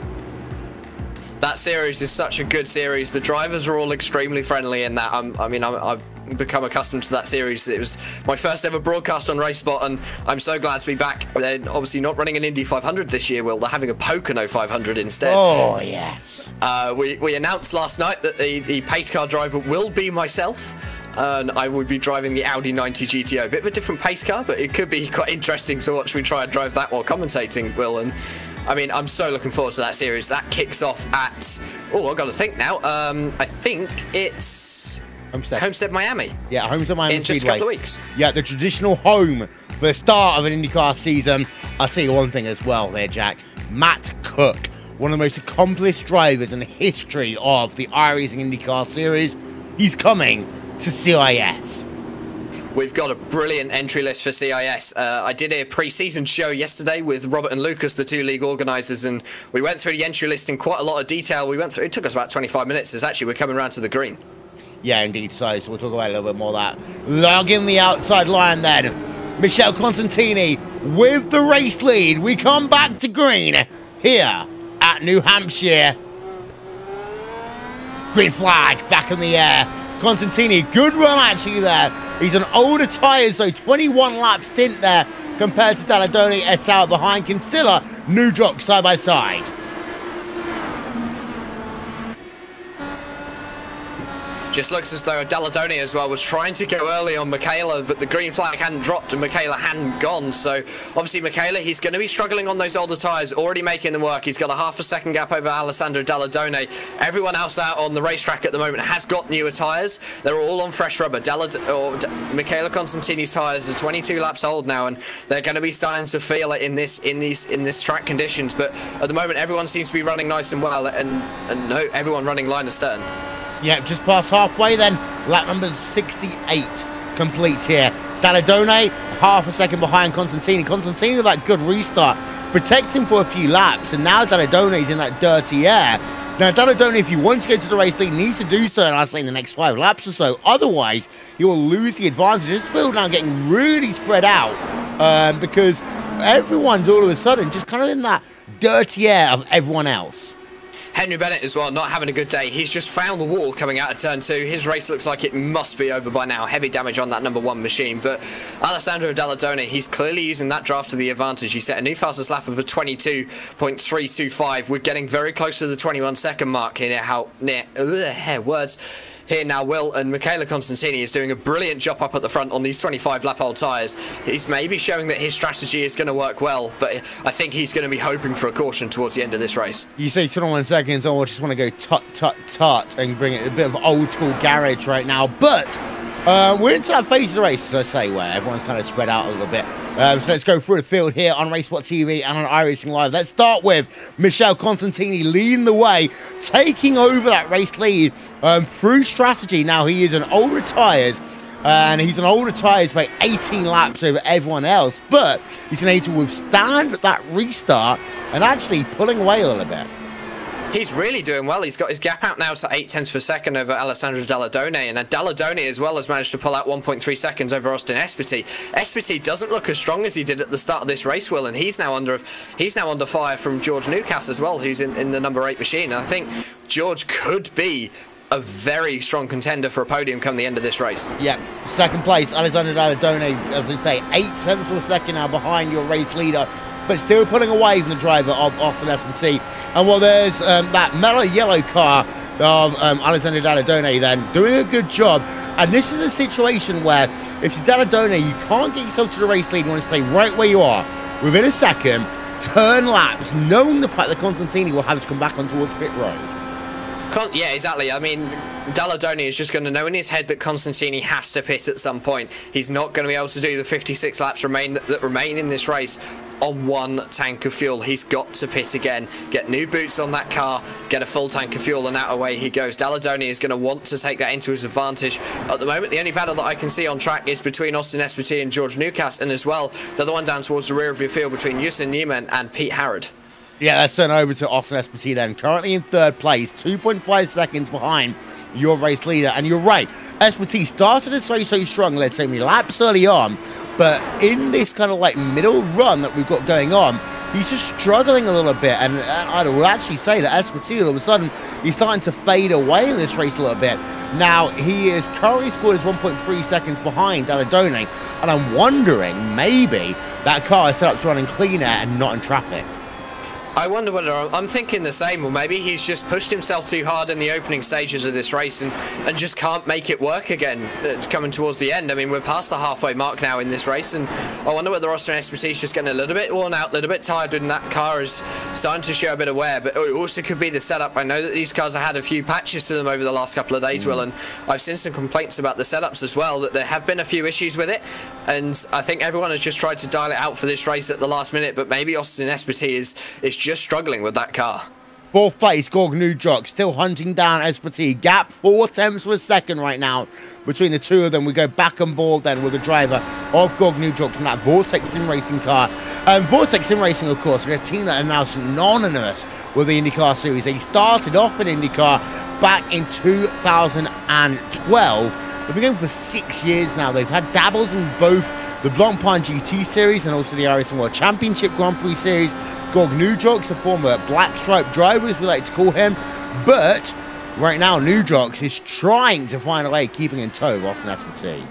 That series is such a good series. The drivers are all extremely friendly in that. I've become accustomed to that series. It was my first ever broadcast on RaceSpot, and I'm so glad to be back. They're obviously not running an Indy 500 this year, Will. They're having a Pocono 500 instead. Oh, yes. We announced last night that the pace car driver will be myself. And I would be driving the Audi 90 GTO. A bit of a different pace car, but it could be quite interesting to watch me try and drive that while commentating, Will. And I mean, I'm so looking forward to that series. That kicks off at, I've got to think now. I think it's Homestead, Miami. Yeah, Homestead, Miami. In just a couple of weeks. Yeah, the traditional home for the start of an IndyCar season. I'll tell you one thing as well there, Jack. Matt Cook, one of the most accomplished drivers in the history of the iRacing IndyCar Series. He's coming to CIS. We've got a brilliant entry list for CIS. I did a pre-season show yesterday with Robert and Lucas, the two league organisers, and we went through the entry list in quite a lot of detail. It took us about 25 minutes. We're coming around to the green. Yeah, indeed. So we'll talk about a little bit more of that. Log in the outside line then. Michele Constantini with the race lead. We come back to green here at New Hampshire. Green flag back in the air. Constantini, good run actually there. He's on older tyres, so 21 lap stint there compared to Dallara et al. Behind Kinsella. New jock side by side. Just looks as though Dallara as well was trying to go early on Michaela, but the green flag hadn't dropped and Michaela hadn't gone. So obviously Michaela, he's going to be struggling on those older tyres, already making them work. He's got a half a second gap over Alessandro Dallara. Everyone else out on the racetrack at the moment has got newer tyres. They're all on fresh rubber. Michaela Constantini's tyres are 22 laps old now, and they're going to be starting to feel it in this track conditions. But at the moment, everyone seems to be running nice and well, and no, everyone running line astern. Yeah, just past halfway then. Lap number 68 complete here. Dallara half a second behind Constantini. Constantini with that good restart, protects him for a few laps, and now Dallara in that dirty air. Now Dallara, if you want to go to the race lead, needs to do so, and I'd say in the next 5 laps or so. Otherwise, he will lose the advantage. This field now getting really spread out because everyone's all of a sudden just kind of in that dirty air of everyone else. Henry Bennett as well, not having a good day. He's just found the wall coming out of turn 2. His race looks like it must be over by now. Heavy damage on that number 1 machine. But Alessandro Dallara, he's clearly using that draft to the advantage. He set a new fastest lap of a 22.325. We're getting very close to the 21-second mark here. Here now, Will, and Michele Constantini is doing a brilliant job up at the front on these 25-lap-old tyres. He's maybe showing that his strategy is going to work well, but I think he's going to be hoping for a caution towards the end of this race. You say 21 seconds, I just want to go tut and bring it a bit of old-school garage right now, but we're into that phase of the race, as I say, where everyone's kind of spread out a little bit. So let's go through the field here on RaceSpotTV and on iRacing Live. Let's start with Michele Constantini leading the way, taking over that race lead through strategy. Now he is on older tyres, and he's on older tyres by 18 laps over everyone else, but he's been able to withstand that restart and actually pulling away a little bit. He's really doing well. He's got his gap out now to 0.8 per second over Alessandro Dallara, and Dallara as well has managed to pull out 1.3 seconds over Austin Espity. Espity doesn't look as strong as he did at the start of this race, Will, and he's now under fire from George Newcastle as well, who's in the number 8 machine. And I think George could be a very strong contender for a podium come the end of this race. Yeah, second place, Alessandro Dallara, as I say, 0.8 per second now behind your race leader, but still pulling away from the driver of Austin Espity. And while there's that mellow yellow car of Alessandro Dallara then doing a good job. And this is a situation where if you're Dallara, you can't get yourself to the race lead. You want to stay right where you are within a second, turn laps, knowing the fact that Constantini will have to come back on towards pit road. Yeah, exactly. I mean, Dallara is just going to know in his head that Constantini has to pit at some point. He's not going to be able to do the 56 laps that remain in this race on 1 tank of fuel. He's got to pit again, get new boots on that car, get a full tank of fuel, and out away he goes. Dallara is going to want to take that into his advantage. At the moment, the only battle that I can see on track is between Austin Espity and George Newcastle, and as well, another one down towards the rear of your field between Yusin Newman and Pete Harrod. Yeah, let's turn over to Austin Espity then. Currently in 3rd place, 2.5 seconds behind your race leader. And you're right, Espity started this race so strong, let's say, laps early on. But in this kind of like middle run that we've got going on, he's just struggling a little bit. And I will actually say that SPT, all of a sudden, he's starting to fade away in this race a little bit. Now, he is currently scored as 1.3 seconds behind Dallara, and I'm wondering, maybe that car is set up to run in clean air and not in traffic. I wonder whether I'm thinking the same, or maybe he's just pushed himself too hard in the opening stages of this race and just can't make it work again coming towards the end. I mean, we're past the halfway mark now in this race, and I wonder whether Austin SPT is just getting a little bit worn out, a little bit tired, and that car is starting to show a bit of wear. But it also could be the setup. I know that these cars have had a few patches to them over the last couple of days, Will, and I've seen some complaints about the setups as well, that there have been a few issues with it, and I think everyone has just tried to dial it out for this race at the last minute, but maybe Austin SPT is just struggling with that car. Fourth place, Gorgnudjok, still hunting down SPT. Gap 4/10 of a second right now between the two of them. We go back on board then with the driver of Gorgnudjok from that Vortex Sim Racing car. Vortex Sim Racing, of course, are a team that are now synonymous with the IndyCar Series. They started off in IndyCar back in 2012. They've been going for 6 years now. They've had dabbles in both the Blancpain GT Series and also the RSM World Championship Grand Prix Series. Gorgnudjok's a former black stripe driver, as we like to call him, but right now Nudjoks is trying to find a way keeping in tow of Austin SPT.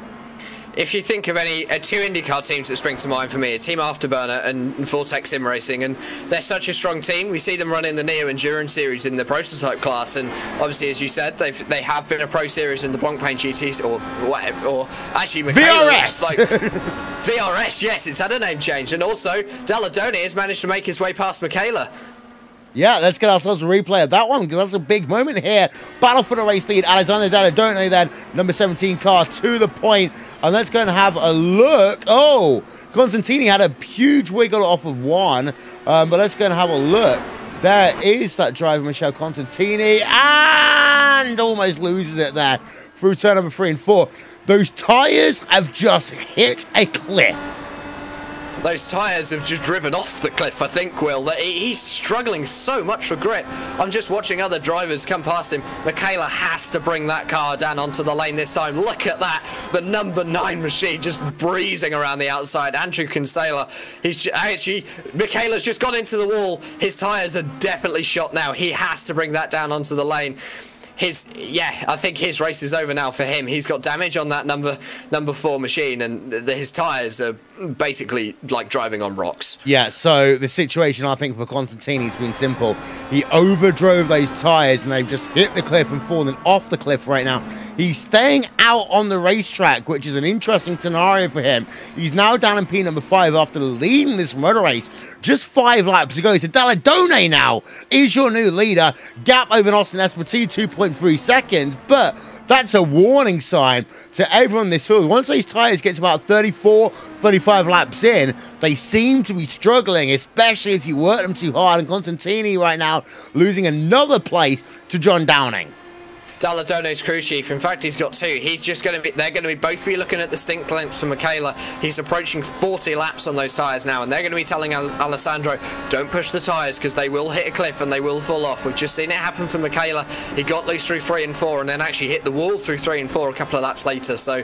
If you think of any two IndyCar teams that spring to mind for me, Team Afterburner and Vortex Sim Racing, and they're such a strong team. We see them running the Neo Endurance Series in the prototype class, and obviously, as you said, they have been a pro series in the Blancpain GT or whatever, or actually VRS. Like VRS, yes, it's had a name change, and also Dallara has managed to make his way past Michaela. Yeah, let's get ourselves a replay of that one, because that's a big moment here. Battle for the race lead. Alexander Dallara then, number 17 car to the point. And let's go and have a look. Oh, Constantini had a huge wiggle off of one. But let's go and have a look. There is that driver, Michele Constantini, and almost loses it there through turn number 3 and 4. Those tires have just hit a cliff. Those tyres have just driven off the cliff, I think, Will. That he's struggling so much for grip. I'm just watching other drivers come past him. Michaela has to bring that car down onto the lane this time. Look at that. The number 9 machine just breezing around the outside. Andrew Kinsella, Michaela's just gone into the wall. His tyres are definitely shot now. He has to bring that down onto the lane. I think his race is over now for him. He's got damage on that number 4 machine, and his tyres are basically like driving on rocks. Yeah, so the situation, I think, for Constantini has been simple. He overdrove those tyres, and they've just hit the cliff and fallen off the cliff right now. He's staying out on the racetrack, which is an interesting scenario for him. He's now down in P number 5 after leading this motor race. Just 5 laps ago. So Dallara now is your new leader. Gap over Austin SPT, 2.3 seconds. But that's a warning sign to everyone in this field. Once those tyres get to about 34, 35 laps in, they seem to be struggling, especially if you work them too hard. And Constantini right now losing another place to John Downing. Dallardone's crew chief, in fact, he's got 2. He's just going to be, they're going to be both be looking at the stint lengths for Michaela. He's approaching 40 laps on those tyres now, and they're going to be telling Alessandro, don't push the tyres because they will hit a cliff and they will fall off. We've just seen it happen for Michaela. He got loose through 3 and 4 and then actually hit the wall through 3 and 4 a couple of laps later. So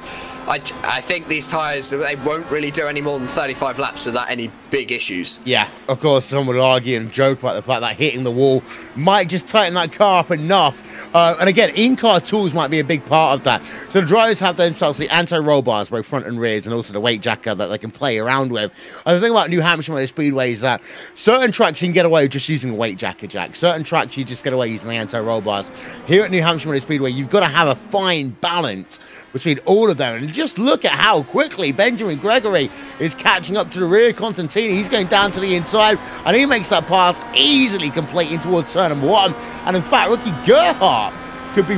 I think these tyres, they won't really do any more than 35 laps without any big issues. Yeah, of course, some would argue and joke about the fact that hitting the wall might just tighten that car up enough. And again, in-car tools might be a big part of that. So the drivers have themselves the anti-roll bars, both front and rears, and also the weight jacker that they can play around with. And the thing about New Hampshire Motor Speedway is that certain tracks you can get away with just using a weight jacker jack. Certain tracks you just get away using the anti-roll bars. Here at New Hampshire Motor Speedway, you've got to have a fine balance between all of them. And just look at how quickly Benjamin Gregory is catching up to the rear Constantini. He's going down to the inside, and he makes that pass easily completing towards turn number 1. And in fact, Ricky Gerhardt could be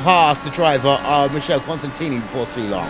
past the driver, Michele Constantini, before too long.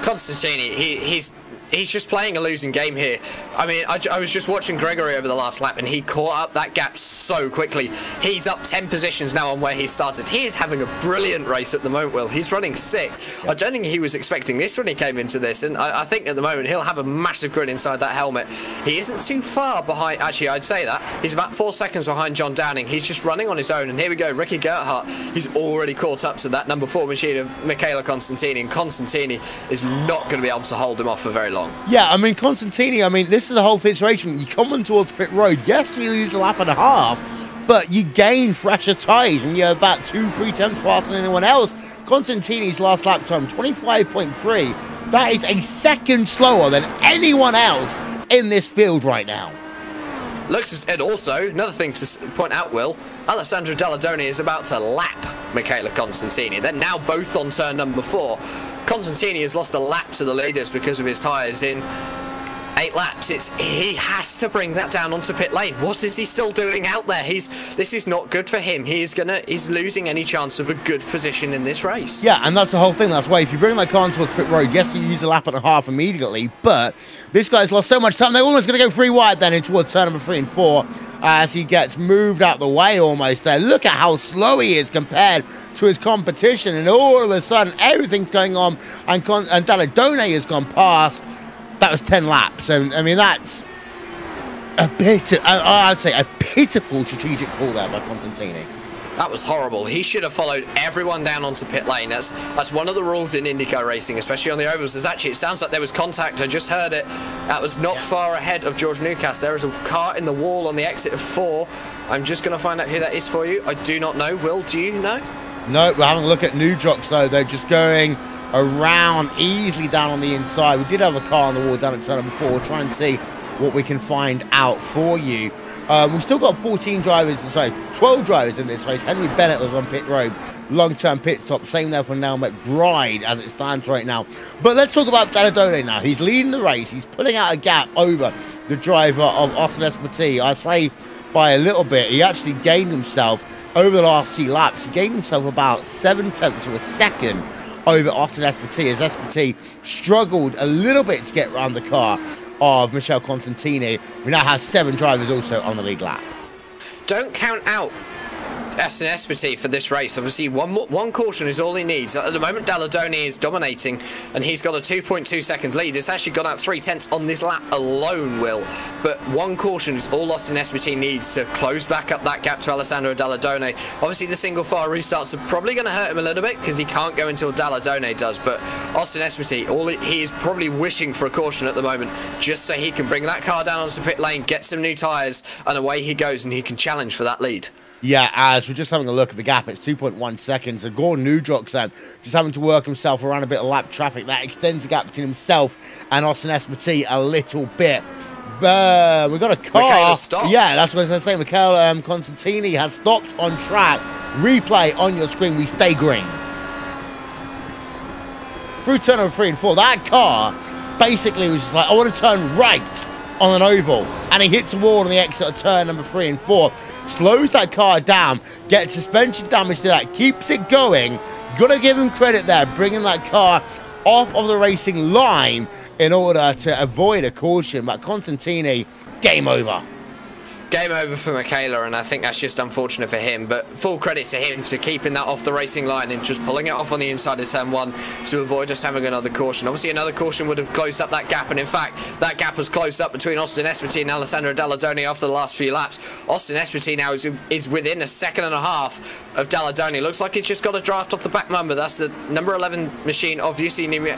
Constantini, he's just playing a losing game here. I mean, I was just watching Gregory over the last lap, and he caught up that gap so quickly. He's up 10 positions now on where he started. He is having a brilliant race at the moment, Will. He's running sick. I don't think he was expecting this when he came into this, and I think at the moment he'll have a massive grin inside that helmet. He isn't too far behind. Actually, I'd say that. He's about 4 seconds behind John Downing. He's just running on his own, and here we go. Ricky Gerhardt, he's already caught up to that number 4 machine of Michele Constantini, and Constantini is not going to be able to hold him off for very long. Yeah, I mean, Constantini, I mean, this this is the whole situation. You come on towards pit road. Yes, you lose a lap and a half, but you gain fresher tyres, and you're about 2-3 tenths faster than anyone else. Constantini's last lap time, 25.3. That is a second slower than anyone else in this field right now. Looks as, and also, another thing to point out, Will, Alessandro Dalladone is about to lap Michele Constantini. They're now both on turn number 4. Constantini has lost a lap to the leaders because of his tyres in 8 laps. He has to bring that down onto pit lane. What is he still doing out there? This is not good for him. He's losing any chance of a good position in this race. Yeah, and that's the whole thing. That's why if you bring that car towards pit road, yes, you use a lap and a half immediately, but this guy's lost so much time. They're almost going to go 3 wide then in towards turn number 3 and 4 as he gets moved out the way almost there. Look at how slow he is compared to his competition, and all of a sudden everything's going on, and Dalladone has gone past. That was 10 laps, and I mean that's a bit. I'd say a pitiful strategic call there by Constantini. That was horrible. He should have followed everyone down onto pit lane. That's one of the rules in IndyCar racing, especially on the ovals. There's actually, it sounds like there was contact. I just heard it. That was not far ahead of George Newcastle. There is a car in the wall on the exit of 4. I'm just going to find out who that is for you. I do not know. Will, do you know? No, we're having a look at new jocks though. They're just going around easily down on the inside. We did have a car on the wall down at turn number 4. We'll try and see what we can find out for you. We've still got 12 drivers in this race. Henry Bennett was on pit road, long-term pit stop. Same there for Nell McBride as it stands right now. But let's talk about Dalladone now. He's leading the race. He's putting out a gap over the driver of Austin Espartee. I say by a little bit. He actually gained himself over the last few laps. He gained himself about 7 tenths of a second over Austin Espartee, as Espartee struggled a little bit to get around the car of Michele Constantini. We now have 7 drivers also on the lead lap. Don't count out Austin Espartee for this race. Obviously, one caution is all he needs. At the moment, Dalladone is dominating, and he's got a 2.2 seconds lead. It's actually gone out 3 tenths on this lap alone, Will. But one caution is all Austin Espartee needs to close back up that gap to Alessandro Dalladone. Obviously, the single file restarts are probably going to hurt him a little bit because he can't go until Dalladone does. But Austin Espartee, he is probably wishing for a caution at the moment, just so he can bring that car down onto pit lane, get some new tyres, and away he goes, and he can challenge for that lead. Yeah, as we're just having a look at the gap, it's 2.1 seconds. So Gordon Newjock's just having to work himself around a bit of lap traffic. That extends the gap between himself and Austin Espartee a little bit. We've got a car. Yeah, that's what I was going to say. Michele Constantini has stopped on track. Replay on your screen. We stay green. Through turn number 3 and 4, that car basically was just like, I want to turn right on an oval. And he hits a wall on the exit of turn number 3 and 4. Slows that car down, gets suspension damage to that, keeps it going. Gotta give him credit there, bringing that car off of the racing line in order to avoid a caution. But Constantini, game over. Game over for Michele, and I think that's just unfortunate for him, but full credit to him to keeping that off the racing line and just pulling it off on the inside of turn 1 to avoid us having another caution. Obviously, another caution would have closed up that gap, and in fact, that gap was closed up between Austin Espartee and Alessandro Dalladone after the last few laps. Austin Espartee now is within a second and a half of Dalladone. Looks like he's just got a draft off the back number. That's the number 11 machine of Jussi Niemann,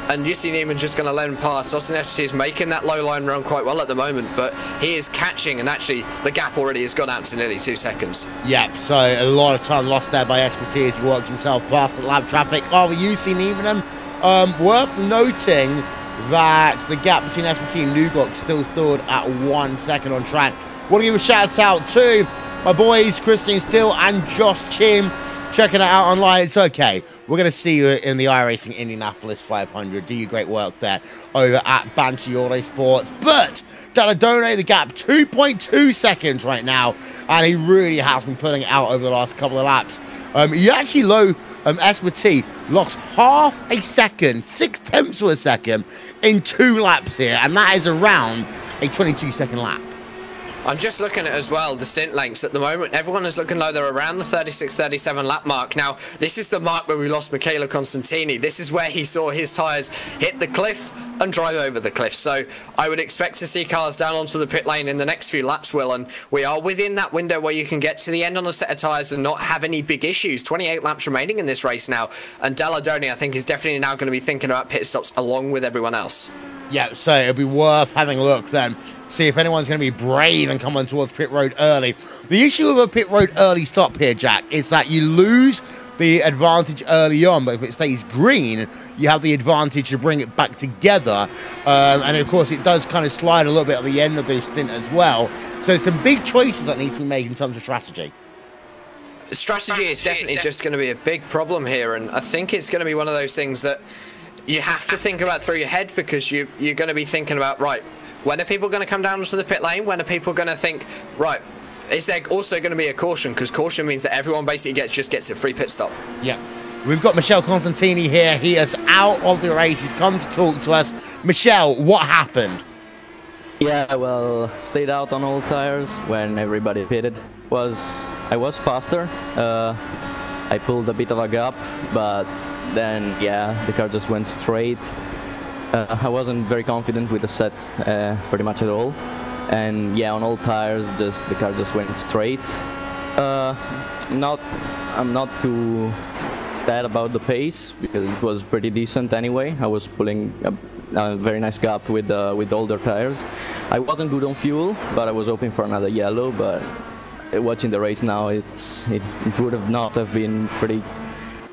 and Jussi Niemann just going to let him pass. Austin Espartee is making that low line run quite well at the moment, but he is catching, and actually the gap already has gone out to nearly 2 seconds. Yep, so a lot of time lost there by Espartee as he worked himself past the lap traffic of Jussi Niemann. Worth noting that the gap between Espartee and Newgok still stood at 1 second on track. Want to give a shout out to my boys Christian Steele and Josh Chim. Checking it out online. It's okay. We're going to see you in the iRacing Indianapolis 500. Do your great work there over at Banshee Auto Sports. But Dalladone, the gap 2.2 seconds right now, and he really has been putting it out over the last couple of laps. He actually Espartee lost half a second, 6 tenths of a second in 2 laps here, and that is around a 22-second lap. I'm just looking at as well the stint lengths at the moment. Everyone is looking like they're around the 36-37 lap mark. Now, this is the mark where we lost Michele Constantini. This is where he saw his tyres hit the cliff and drive over the cliff. So I would expect to see cars down onto the pit lane in the next few laps, Will, and we are within that window where you can get to the end on a set of tyres and not have any big issues. 28 laps remaining in this race now, and Dalladone, I think, is definitely now going to be thinking about pit stops along with everyone else. Yeah, so it'll be worth having a look then. See if anyone's going to be brave and come on towards pit road early. The issue with a pit road early stop here, Jack, is that you lose the advantage early on, but if it stays green, you have the advantage to bring it back together. And of course, it does kind of slide a little bit at the end of the stint as well. So some big choices that need to be made in terms of strategy. Strategy is definitely just going to be a big problem here, and I think it's going to be one of those things that you have to think about through your head, because you're going to be thinking about, right, when are people going to come down to the pit lane? When are people going to think, right, is there also going to be a caution? Because caution means that everyone basically just gets a free pit stop. Yeah. We've got Michele Constantini here. He is out of the race. He's come to talk to us. Michele, what happened? Yeah, well, stayed out on all tires when everybody pitted. I was faster. I pulled a bit of a gap, but then, yeah, the car just went straight. I wasn't very confident with the set pretty much at all. And yeah, on all tires, the car just went straight. I'm not too sad about the pace, because it was pretty decent anyway. I was pulling a very nice gap with older tires. I wasn't good on fuel, but I was hoping for another yellow. But watching the race now, it would have not have been pretty.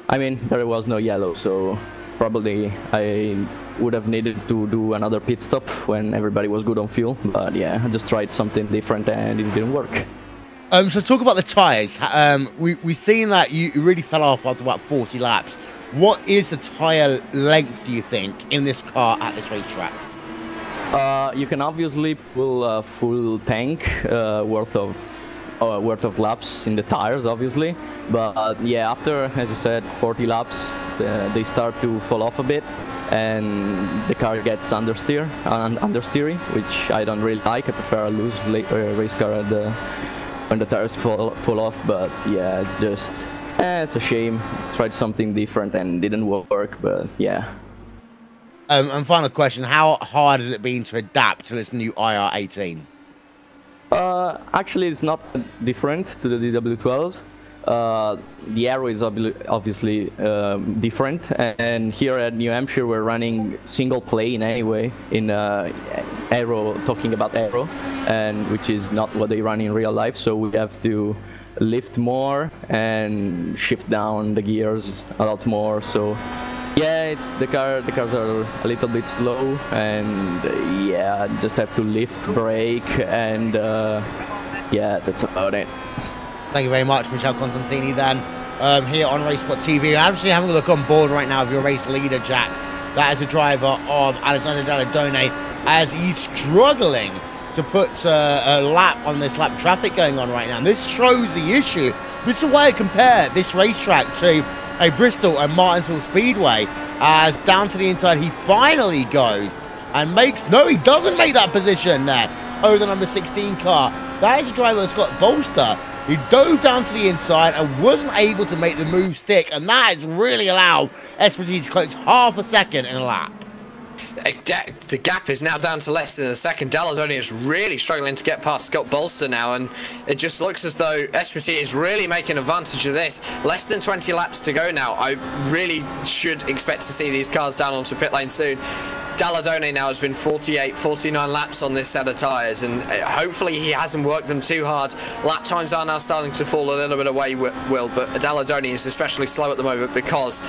I mean, there was no yellow, so probably I would have needed to do another pit stop when everybody was good on fuel. But yeah, I just tried something different and it didn't work. So talk about the tyres. We've seen that you really fell off after about 40 laps. What is the tyre length, do you think, in this car at this racetrack? You can obviously pull a full tank worth of laps in the tires, obviously. But yeah, after, as you said, 40 laps, they start to fall off a bit, and the car gets understeery, which I don't really like. I prefer a loose race car when the tires fall off. But yeah, it's just it's a shame. Tried something different and didn't work. But yeah. And final question: how hard has it been to adapt to this new IR18? Actually, it's not different to the DW12. The aero is obviously different, and here at New Hampshire we're running single plane anyway in aero, talking about aero, and which is not what they run in real life, so we have to lift more and shift down the gears a lot more. So yeah, the cars are a little bit slow, and yeah, just have to lift, brake, and yeah, that's about it. Thank you very much, Michele Constantini, then, here on RaceSpotTV. I'm actually having a look on board right now of your race leader, Jack. That is the driver of Alessandro Dallara, as he's struggling to put a lap on this lap traffic going on right now. And this shows the issue. This is why I compare this racetrack to a Bristol and Martinsville Speedway, as down to the inside he finally goes and he doesn't make that position there over the number 16 car. That is the driver, Scott Bolster. He dove down to the inside and wasn't able to make the move stick, and that has really allowed Esposito to close half a second in a lap. The gap is now down to less than a second. Dallara is really struggling to get past Scott Bolster now, and it just looks as though Esposito is really making advantage of this. Less than 20 laps to go now. I really should expect to see these cars down onto pit lane soon. Dallara now has been 48, 49 laps on this set of tyres, and hopefully he hasn't worked them too hard. Lap times are now starting to fall a little bit away, Will, but Dallara is especially slow at the moment because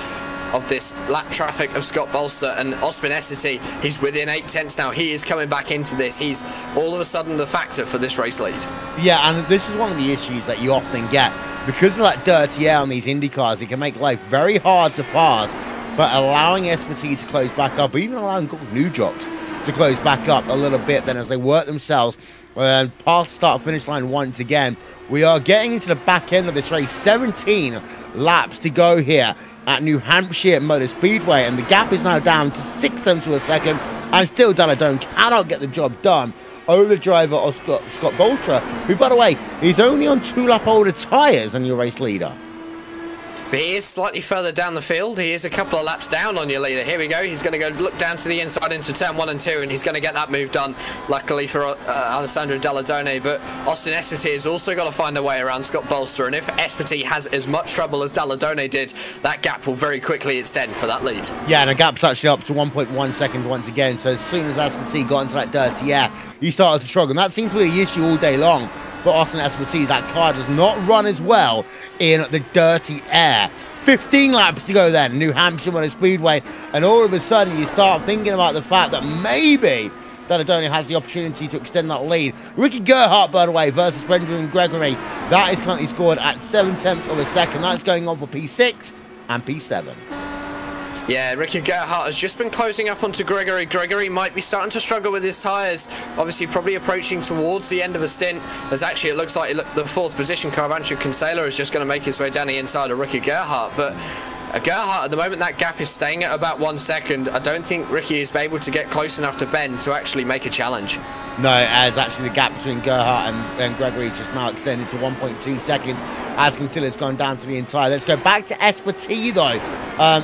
of this lap traffic of Scott Bolster and Osman Esposito. He's within 8 tenths now. He is coming back into this. He's all of a sudden the factor for this race lead. Yeah, and this is one of the issues that you often get. Because of that dirty air on these Indy cars, it can make life very hard to pass, but allowing Esposito to close back up, or even allowing new jocks to close back up a little bit then as they work themselves past start-finish line once again. We are getting into the back end of this race. 17 laps to go here at New Hampshire Motor Speedway, and the gap is now down to 6 tenths of a second, and still Dallara cannot get the job done over the driver of Scott Bolster, who, by the way, is only on 2 lap older tyres than your race leader. But he is slightly further down the field. He is a couple of laps down on your leader. Here we go. He's going to go look down to the inside into turn 1 and 2, and he's going to get that move done, luckily for Alessandro Dallara. But Austin Esparti has also got to find a way around Scott Bolster, and if Esparti has as much trouble as Dallara did, that gap will very quickly extend for that lead. Yeah, and the gap's actually up to 1.1 seconds once again. So as soon as Esparti got into that dirty air, he started to struggle. And that seems to be the issue all day long for Austin Esparti. That car does not run as well in the dirty air. 15 laps to go then, New Hampshire Motor Speedway, and all of a sudden you start thinking about the fact that maybe Dallara has the opportunity to extend that lead. Ricky Gerhardt, by the way, versus Benjamin Gregory, that is currently scored at 0.7 of a second. That's going on for P6 and P7. Yeah, Ricky Gerhardt has just been closing up onto Gregory. Gregory might be starting to struggle with his tyres. Obviously, probably approaching towards the end of a stint. As actually, it looks like the 4th position, Carvancio Cancela, is just going to make his way down the inside of Ricky Gerhardt. But Gerhardt, at the moment, that gap is staying at about 1 second. I don't think Ricky is able to get close enough to Ben to actually make a challenge. No, as actually the gap between Gerhardt and Gregory just now extended to 1.2 seconds. As Cancilla's gone down to the inside. Let's go back to Esparti though.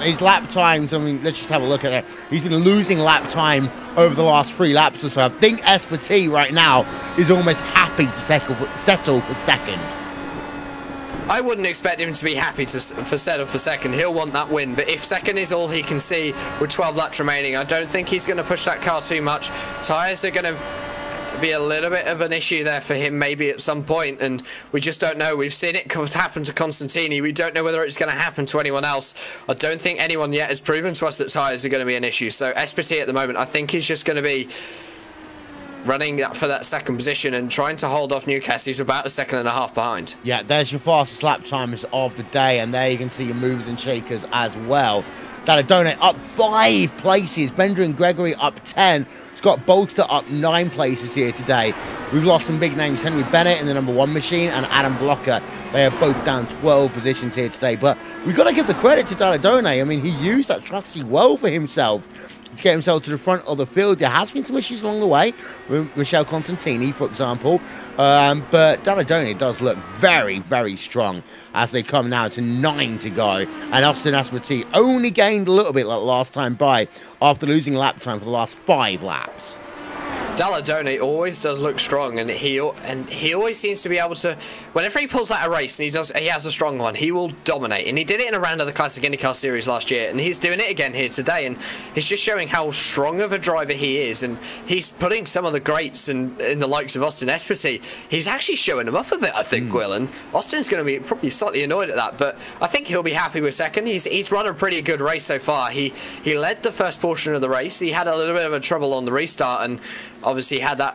His lap times, I mean, let's just have a look at it. He's been losing lap time over the last 3 laps or so. I think Esparti right now is almost happy to settle for second. I wouldn't expect him to be happy to settle for second. He'll want that win, but if second is all he can see with 12 laps remaining, I don't think he's going to push that car too much. Tyres are going to be a little bit of an issue there for him maybe at some point, and we just don't know. We've seen it happen to Constantini. We don't know whether it's going to happen to anyone else. I don't think anyone yet has proven to us that tyres are going to be an issue. So Esparti at the moment, I think he's just going to be running for that second position and trying to hold off Newcastle. He's about 1.5 seconds behind. Yeah, there's your fastest lap times of the day, and there you can see your movers and shakers as well. Dallara up 5 places. Benjamin Gregory up 10. Scott Bolster up 9 places here today. We've lost some big names. Henry Bennett in the #1 machine and Adam Blocker. They are both down 12 positions here today. But we've got to give the credit to Dallara. I mean, he used that strategy well for himself to get himself to the front of the field. There has been some issues along the way with Michele Constantini, for example. But Dallara does look very, very strong as they come now to 9 to go. And Austin Esparti only gained a little bit like last time by after losing lap time for the last 5 laps. Dallara always does look strong, and he always seems to be able to, whenever he pulls out a race and he has a strong one, he will dominate. And he did it in a round of the Classic IndyCar Series last year, and he's doing it again here today. And he's just showing how strong of a driver he is, and he's putting some of the greats in the likes of Austin Esparti. He's actually showing them up a bit, I think, Will. And Austin's going to be probably slightly annoyed at that, but I think he'll be happy with second. He's run a pretty good race so far. He led the first portion of the race. He had a little bit of a trouble on the restart, and obviously had a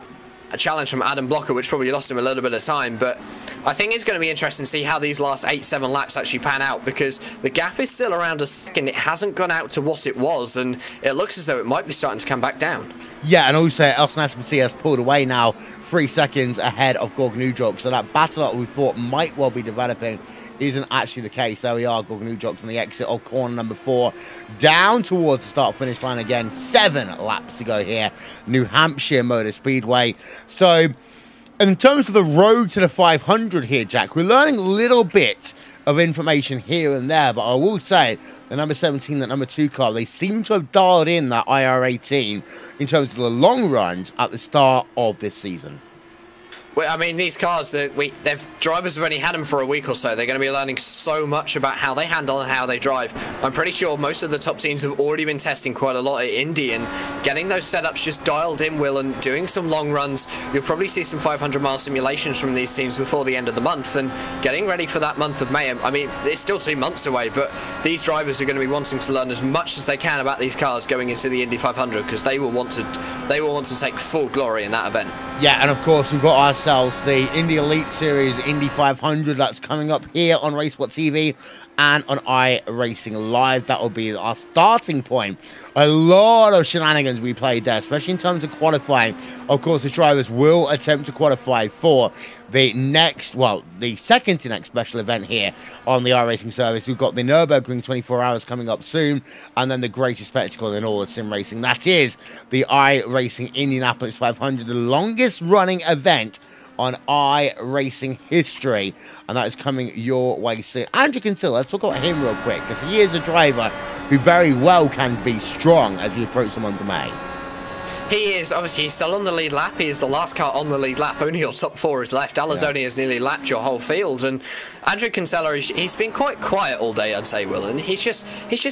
challenge from Adam Blocker, which probably lost him a little bit of time. But I think it's going to be interesting to see how these last 8-7 laps actually pan out, because the gap is still around 1 second. It hasn't gone out to what it was, and it looks as though it might be starting to come back down. Yeah, and also Austin Esparti has pulled away now 3 seconds ahead of Gorgnujok, so that battle that we thought might well be developing isn't actually the case. There we are, Gorgnujok on the exit of corner #4, down towards the start-finish line again. 7 laps to go here, New Hampshire Motor Speedway. So, in terms of the road to the 500 here, Jack, we're learning a little bit of information here and there, but I will say the #17, the #2 car, they seem to have dialed in that IR18 in terms of the long runs at the start of this season. Well, I mean, these cars, drivers have only had them for a week or so. They're going to be learning so much about how they handle and how they drive. I'm pretty sure most of the top teams have already been testing quite a lot at Indy and getting those setups just dialed in, Will, and doing some long runs. You'll probably see some 500-mile simulations from these teams before the end of the month, and getting ready for that month of May. I mean, it's still 2 months away, but these drivers are going to be wanting to learn as much as they can about these cars going into the Indy 500, because they will want to take full glory in that event. Yeah, and of course we've got ourselves the Indy Elite Series Indy 500 that's coming up here on RaceSpotTV and on iRacing Live. That will be our starting point. A lot of shenanigans we played there, especially in terms of qualifying. Of course, the drivers will attempt to qualify for the second to next special event here on the iRacing service. We've got the Nürburgring 24 hours coming up soon, and then the greatest spectacle in all of sim racing. That is the iRacing Indianapolis 500, the longest running event on iRacing history, and that is coming your way soon. Andrew Kinsella, let's talk about him real quick, because he is a driver who very well can be strong as we approach the month of May. He is, obviously, he's still on the lead lap. He is the last car on the lead lap. Only your top four is left. Dallara has nearly lapped your whole field. And Andrew Kinsella, he's been quite quiet all day, I'd say, Will. And he's just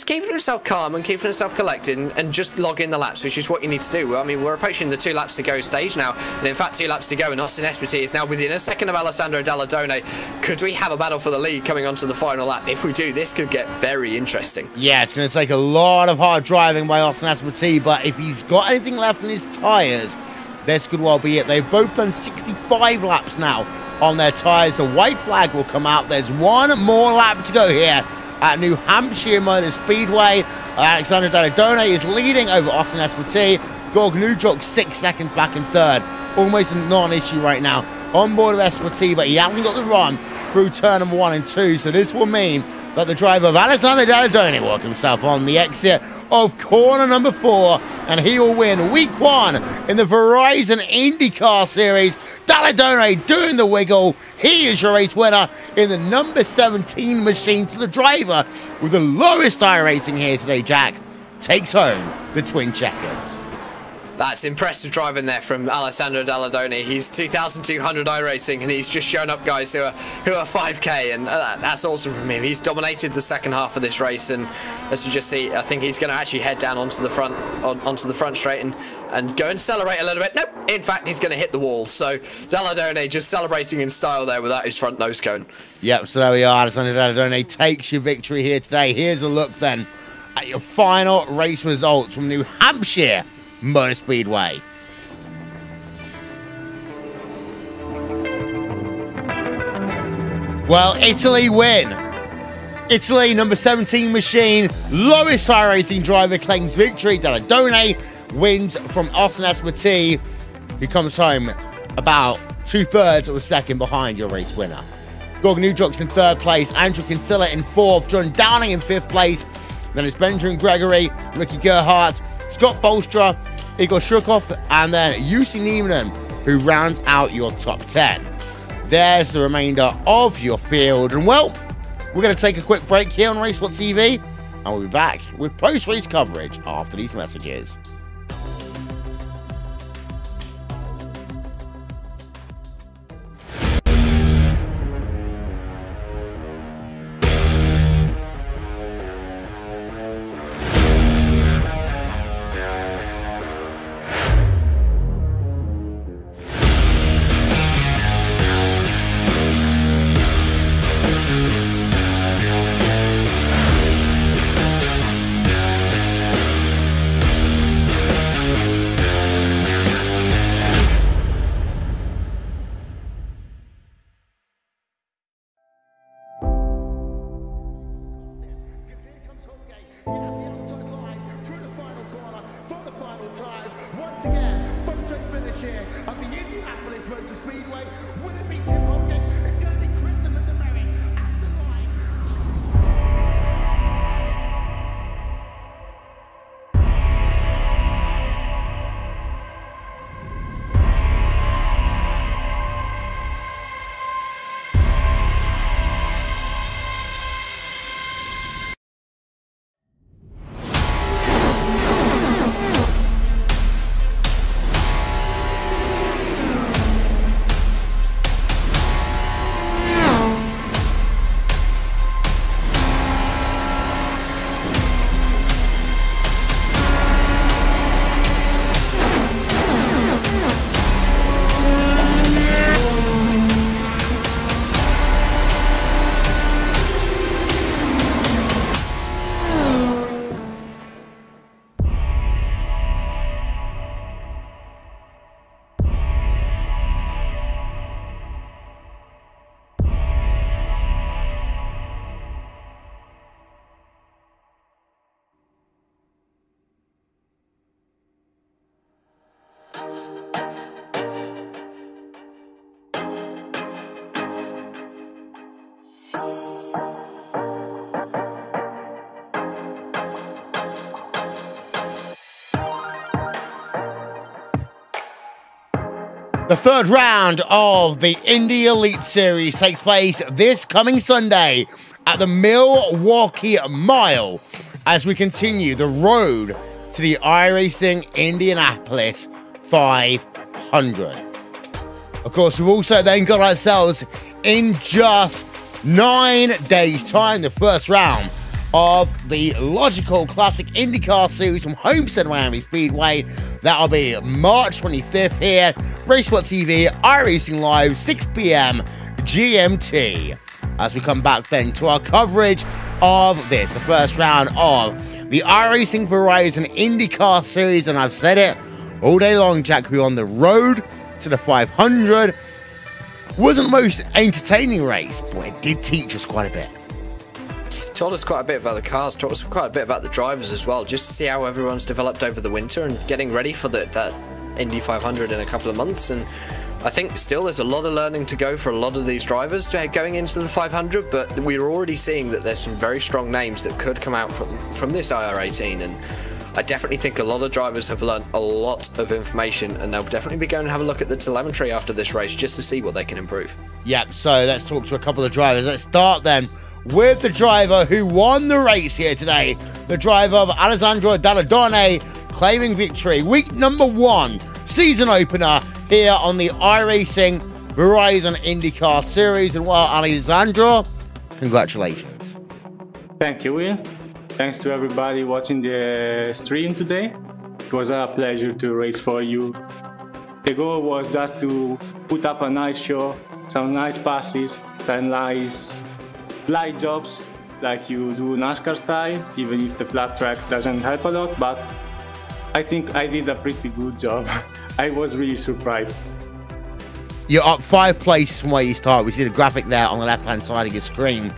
keeping himself calm and keeping himself collected and just logging the laps, which is what you need to do. I mean, we're approaching the 2 laps to go stage now. And in fact, 2 laps to go. And Austin Esposito is now within a second of Alessandro Dallara. Could we have a battle for the lead coming onto the final lap? If we do, this could get very interesting. Yeah, it's going to take a lot of hard driving by Austin Esposito, but if he's got anything left in his tyres, this could well be it. They've both done 65 laps now on their tyres. The white flag will come out. There's 1 more lap to go here at New Hampshire Motor Speedway. Alexander Dallara is leading over Austin Esposito. Gorg Nujok 6 seconds back in 3rd. Almost a non-issue right now on board of Esposito, but he hasn't got the run through turn number 1 and 2. So this will mean that the driver of Alexander Dallara will work himself on the exit of corner number 4, and he will win week 1 in the Verizon IndyCar Series. Dallara doing the wiggle. He is your race winner in the number 17 machine. To the driver with the lowest tire rating here today, Jack, takes home the twin checkers. That's impressive driving there from Alessandro Dallara. He's 2,200 I rating, and he's just shown up guys who are 5k, and that's awesome from him. He's dominated the second half of this race, and as you just see, I think he's going to actually head down onto the front straight and go and celebrate a little bit. Nope, in fact, he's going to hit the wall. So Dallara just celebrating in style there without his front nose cone. Yep, so there we are. Alessandro Dallara takes your victory here today. Here's a look then at your final race results from New Hampshire Motor Speedway. Well, Italy win. Italy, number 17 machine, lowest iRacing driver claims victory. Dallara wins from Austin Esposito, who comes home about 2/3 of a second behind your race winner. Gorg Nujok's in 3rd place, Andrew Kinsella in 4th, John Downing in 5th place. Then it's Benjamin Gregory, Ricky Gerhardt, Scott Bolstra, Igor Shukov, and then Jussi Nieminen, who rounds out your top 10. There's the remainder of your field. And well, we're going to take a quick break here on RaceSpotTV, and we'll be back with post-race coverage after these messages. Once again, photo finish here of the Indianapolis Motor Speedway. Will it be Tim Hogan? It's going to be Christopher DeMerritt at the line. The third round of the Indy Elite Series takes place this coming Sunday at the Milwaukee Mile as we continue the road to the iRacing Indianapolis 500. Of course, we've also then got ourselves in just 9 days' time the first round of the Logical Classic IndyCar Series from Homestead Miami Speedway. That'll be March 25th here, RaceSpotTV, iRacing Live, 6 p.m. GMT. As we come back then to our coverage of this, the first round of the iRacing Verizon IndyCar Series, and I've said it all day long, Jack, we're on the road to the 500. Wasn't the most entertaining race, but it did teach us quite a bit. Told us quite a bit about the cars, taught us quite a bit about the drivers as well, just to see how everyone's developed over the winter and getting ready for that Indy 500 in a couple of months. And I think still there's a lot of learning to go for a lot of these drivers going into the 500, but we're already seeing that there's some very strong names that could come out from this IR18, and I definitely think a lot of drivers have learned a lot of information, and they'll definitely be going to have a look at the telemetry after this race just to see what they can improve. Yep, so let's talk to a couple of drivers. Let's start then with the driver who won the race here today, the driver of Alessandro Dallara, claiming victory. Week number 1, season opener here on the iRacing Verizon IndyCar Series. And well, Alessandro, congratulations. Thank you, Will. Thanks to everybody watching the stream today. It was a pleasure to race for you. The goal was just to put up a nice show, some nice passes, some nice light jobs like you do NASCAR style, even if the flat track doesn't help a lot, but I think I did a pretty good job. I was really surprised. You're up 5 places from where you start. We see the graphic there on the left-hand side of your screen.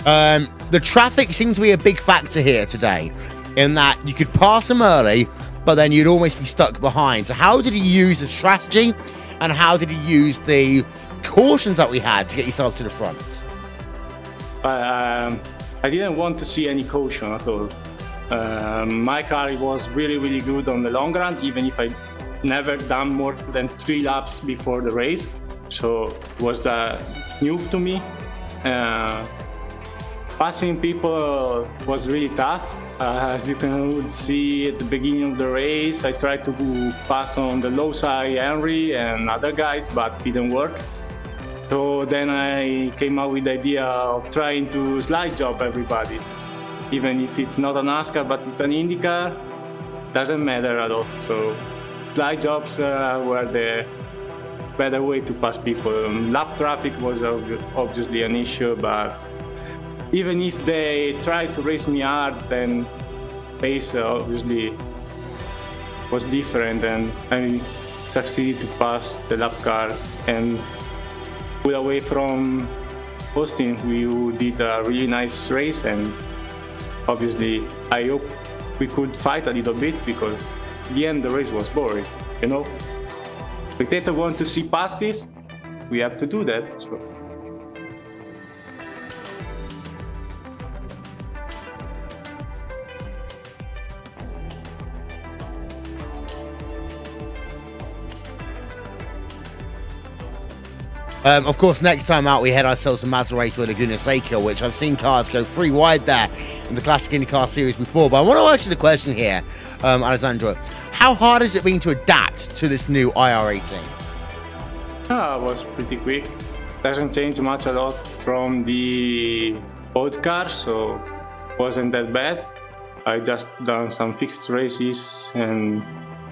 The traffic seems to be a big factor here today, in that you could pass them early, but then you'd almost be stuck behind. So how did you use the strategy, and how did you use the cautions that we had to get yourself to the front? I didn't want to see any caution at all. My car was really good on the long run, even if I never done more than 3 laps before the race. So it was new to me. Passing people was really tough. As you can see at the beginning of the race, I tried to pass on the low side Henry and other guys, but didn't work. So then I came up with the idea of trying to slide job everybody. Even if it's not a NASCAR, but it's an IndyCar, doesn't matter a lot. So slide jobs were the better way to pass people. Lap traffic was obviously an issue, but even if they tried to race me hard, then pace obviously was different, and I succeeded to pass the lap car and pull away from Austin, who did a really nice race. And obviously I hope we could fight a little bit, because in the end the race was boring, you know. Spectators want to see passes, we have to do that. So. Of course, next time out, we head ourselves to Maserati to Laguna Seca, which I've seen cars go 3 wide there in the Classic IndyCar Series before. But I want to ask you the question here, Alessandro. How hard has it been to adapt to this new IR18? It was pretty quick. Doesn't change much a lot from the old car, so it wasn't that bad. I just done some fixed races and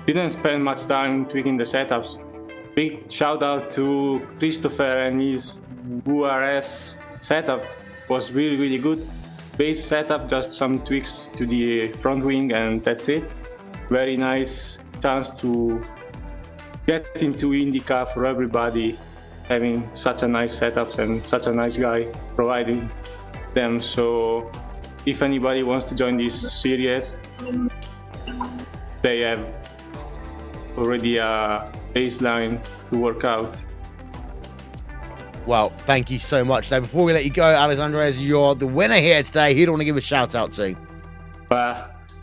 didn't spend much time tweaking the setups. Big shout out to Christopher and his URS setup. Was really good. Base setup, just some tweaks to the front wing, and that's it. Very nice chance to get into IndyCar for everybody, having such a nice setup and such a nice guy providing them. So if anybody wants to join this series, they have already a baseline to work out. Well, thank you so much. So before we let you go, Alessandro, as you're the winner here today, who do you want to give a shout out to?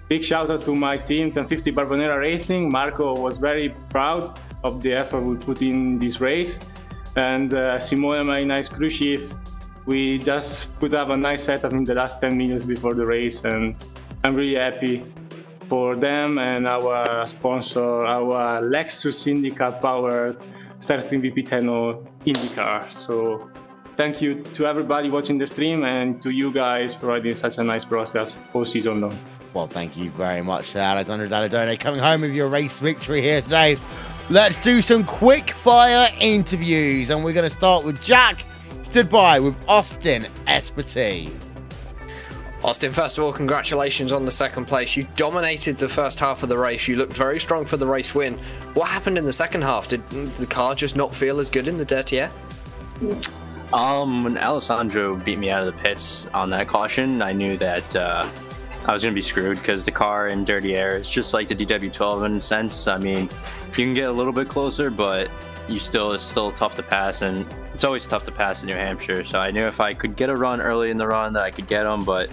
Big shout out to my team, 1050 Barbonera Racing. Marco was very proud of the effort we put in this race. And Simone and my nice crew chief, we just put up a nice setup in the last 10 minutes before the race, and I'm really happy for them and our sponsor, our Lexus IndyCar powered starting VP10 IndyCar. So thank you to everybody watching the stream and to you guys providing such a nice broadcast all season long. Well, thank you very much, Alessandro Dallara, coming home with your race victory here today. Let's do some quick fire interviews, and we're going to start with Jack, stood by with Austin Espartee. Austin, first of all, congratulations on the second place. You dominated the first half of the race. You looked very strong for the race win. What happened in the second half? Did the car just not feel as good in the dirty air? When Alessandro beat me out of the pits on that caution, I knew that I was going to be screwed, because the car in dirty air is just like the DW12 in a sense. I mean, you can get a little bit closer, but it's still tough to pass, and it's always tough to pass in New Hampshire. So I knew if I could get a run early in the run that I could get him, but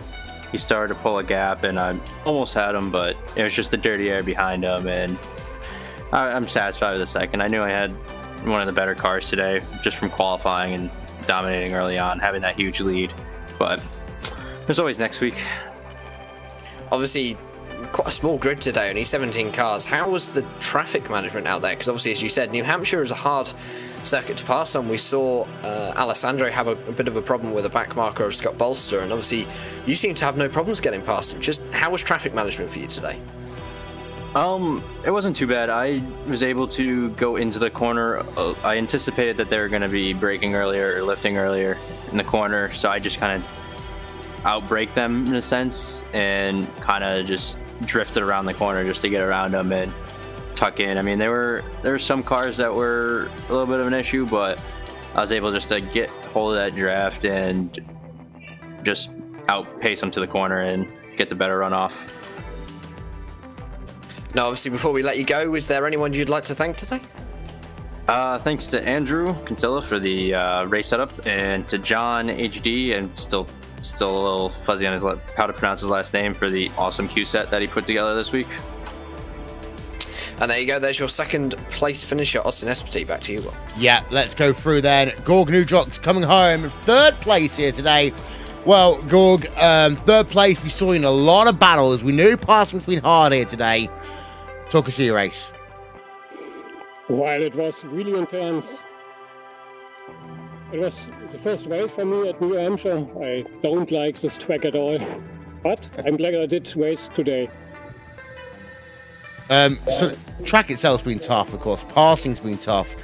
he started to pull a gap, and I almost had him, but it was just the dirty air behind him, and I'm satisfied with the second. I knew I had one of the better cars today, just from qualifying and dominating early on, having that huge lead, but there's always next week. Obviously, quite a small grid today, only 17 cars. How was the traffic management out there? Because obviously, as you said, New Hampshire is a hard circuit to pass on. We saw Alessandro have a bit of a problem with a back marker of Scott Bolster, and obviously you seem to have no problems getting past him. Just how was traffic management for you today? It wasn't too bad. I was able to go into the corner. I anticipated that they were going to be braking earlier or lifting earlier in the corner, so I just kind of outbrake them in a sense and kind of just drifted around the corner just to get around them and tuck in. I mean, there were some cars that were a little bit of an issue, but I was able just to get hold of that draft and just outpace them to the corner and get the better run off. Now, obviously, before we let you go, is there anyone you'd like to thank today? Thanks to Andrew Kinsella for the race setup, and to John HD, and still a little fuzzy on how to pronounce his last name, for the awesome Q set that he put together this week. And there you go, there's your second place finisher, Austin Espartee. Back to you, Will. Yeah, let's go through then. Gorg Nudrox coming home third place here today. Well, Gorg, third place, we saw in a lot of battles. We knew passing's been hard here today. Talk us through your race. Well, it was really intense. It was the first race for me at New Hampshire. I don't like this track at all, but I'm glad I did race today. So track itself's been tough, of course. Passing's been tough.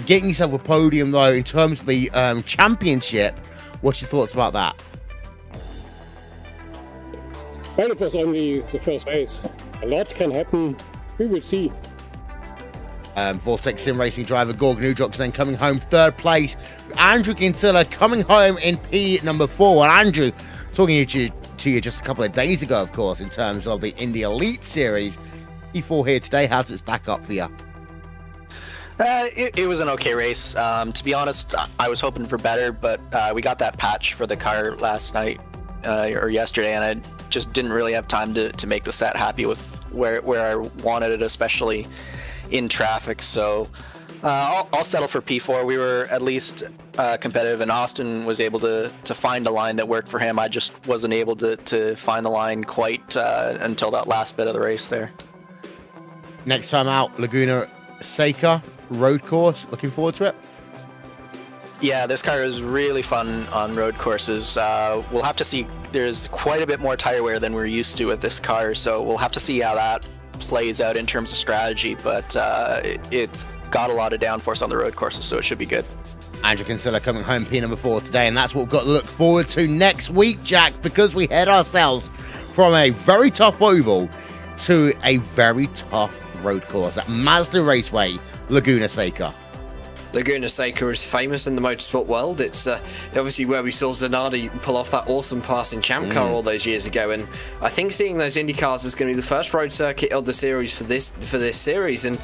Getting yourself a podium, though, in terms of the championship, what's your thoughts about that? Well, it was only the first race. A lot can happen. We will see. Vortex Sim Racing driver Gorg Nudrox then coming home third place. Andrew Kinsella coming home in P number 4. Well, Andrew, talking to you just a couple of days ago, of course, in terms of the Indy Elite Series. P4 here today. How does it stack up for you? It was an okay race. To be honest, I was hoping for better, but we got that patch for the car last night or yesterday, and I just didn't really have time to make the set happy with where I wanted it, especially in traffic. So I'll settle for P4. We were at least competitive, and Austin was able to find a line that worked for him. I just wasn't able to find the line quite until that last bit of the race there. Next time out, Laguna Seca road course. Looking forward to it. Yeah, this car is really fun on road courses. We'll have to see. There's quite a bit more tire wear than we're used to with this car, so we'll have to see how that plays out in terms of strategy, but it's got a lot of downforce on the road courses, so it should be good. Andrew Kinsella coming home P number 4 today, and that's what we've got to look forward to next week, Jack, because we head ourselves from a very tough oval to a very tough road course at Mazda Raceway, Laguna Seca. Laguna Seca is famous in the motorsport world. It's obviously where we saw Zanardi pull off that awesome pass in Champ Car all those years ago, and I think seeing those Indy cars is going to be the first road circuit of the series for this series, and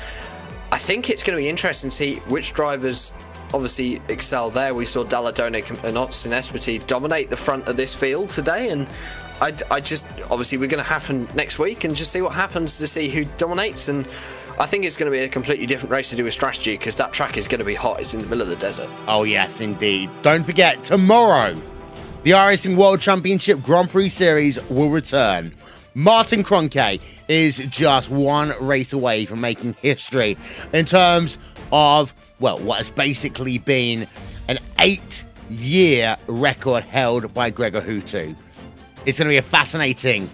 I think it's going to be interesting to see which drivers obviously excel there. We saw Dallara and Austin Espartee dominate the front of this field today, and I just obviously we're going to happen next week and just see what happens to see who dominates. And I think it's going to be a completely different race to do with strategy because that track is going to be hot. It's in the middle of the desert. Oh, yes, indeed. Don't forget, tomorrow, the iRacing World Championship Grand Prix Series will return. Martin Kroenke is just one race away from making history in terms of, well, what has basically been an 8-year record held by Gregor Hutu. It's going to be a fascinating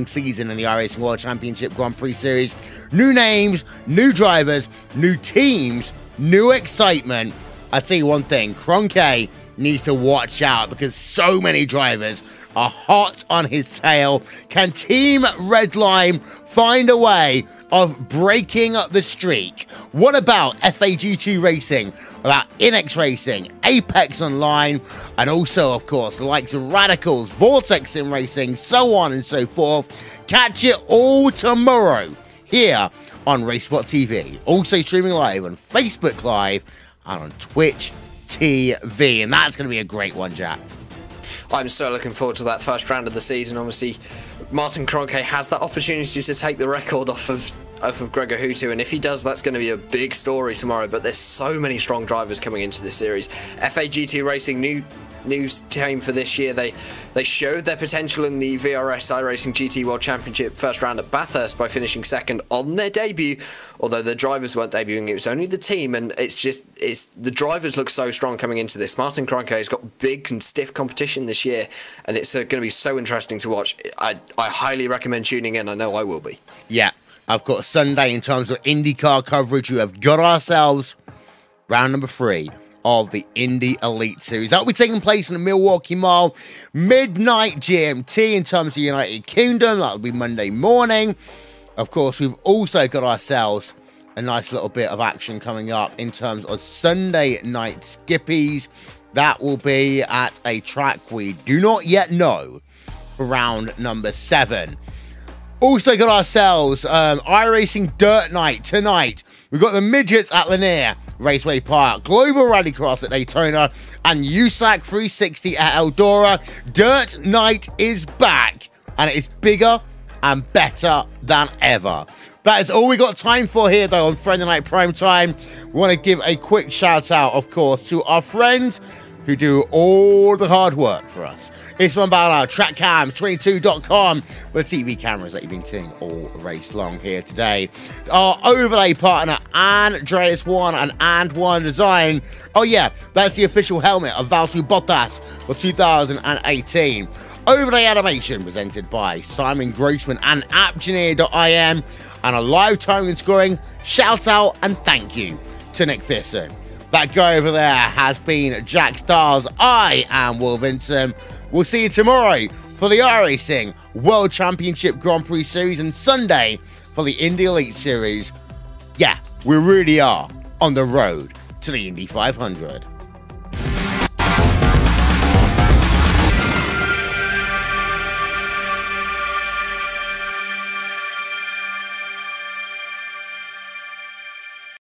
season in the iRacing World Championship Grand Prix Series. New names, new drivers, new teams, new excitement. I'll tell you one thing, Kroenke needs to watch out because so many drivers are hot on his tail. Can Team Redline find a way of breaking the streak? What about FAGT Racing, about Inex Racing, Apex Online, and also, of course, the likes of Radicals, Vortex Sim Racing, so on and so forth. Catch it all tomorrow here on RaceSpotTV. Also streaming live on Facebook Live and on Twitch TV. And that's going to be a great one, Jack. I'm so looking forward to that first round of the season. Obviously, Martin Kroenke has that opportunity to take the record off of Gregor Hutu, and if he does, that's going to be a big story tomorrow. But there's so many strong drivers coming into this series. FAGT Racing, new team for this year. They showed their potential in the VRS iRacing GT World Championship first round at Bathurst by finishing second on their debut, although the drivers weren't debuting, it was only the team, and the drivers look so strong coming into this. Martin Kroenke has got big and stiff competition this year, and it's going to be so interesting to watch. I highly recommend tuning in. I know I will be. Yeah, I've got Sunday in terms of IndyCar coverage. We have got ourselves round number 3 of the Indy Elite Series. That will be taking place in the Milwaukee Mile, midnight GMT in terms of the United Kingdom. That will be Monday morning. Of course, we've also got ourselves a nice little bit of action coming up in terms of Sunday night skippies. That will be at a track we do not yet know for round number 7. Also got ourselves iRacing Dirt Night tonight. We've got the Midgets at Lanier Raceway Park, Global Rallycross at Daytona, and USAC 360 at Eldora. Dirt Night is back, and it is bigger and better than ever. That is all we got time for here, though, on Friday Night Prime Time. We want to give a quick shout out, of course, to our friends who do all the hard work for us. It's one about our TrackCams22.com, with the TV cameras that you've been seeing all race long here today. Our overlay partner, Andreas One and One Design. Oh yeah, that's the official helmet of Valtteri Bottas for 2018. Overlay animation presented by Simon Grossman and AppGenere.im, and a live timing and scoring shout out and thank you to Nick Thisson. That guy over there has been Jack Stars. I am Will Vincent. We'll see you tomorrow for the iRacing World Championship Grand Prix Series and Sunday for the Indy Elite Series. Yeah, we really are on the road to the Indy 500.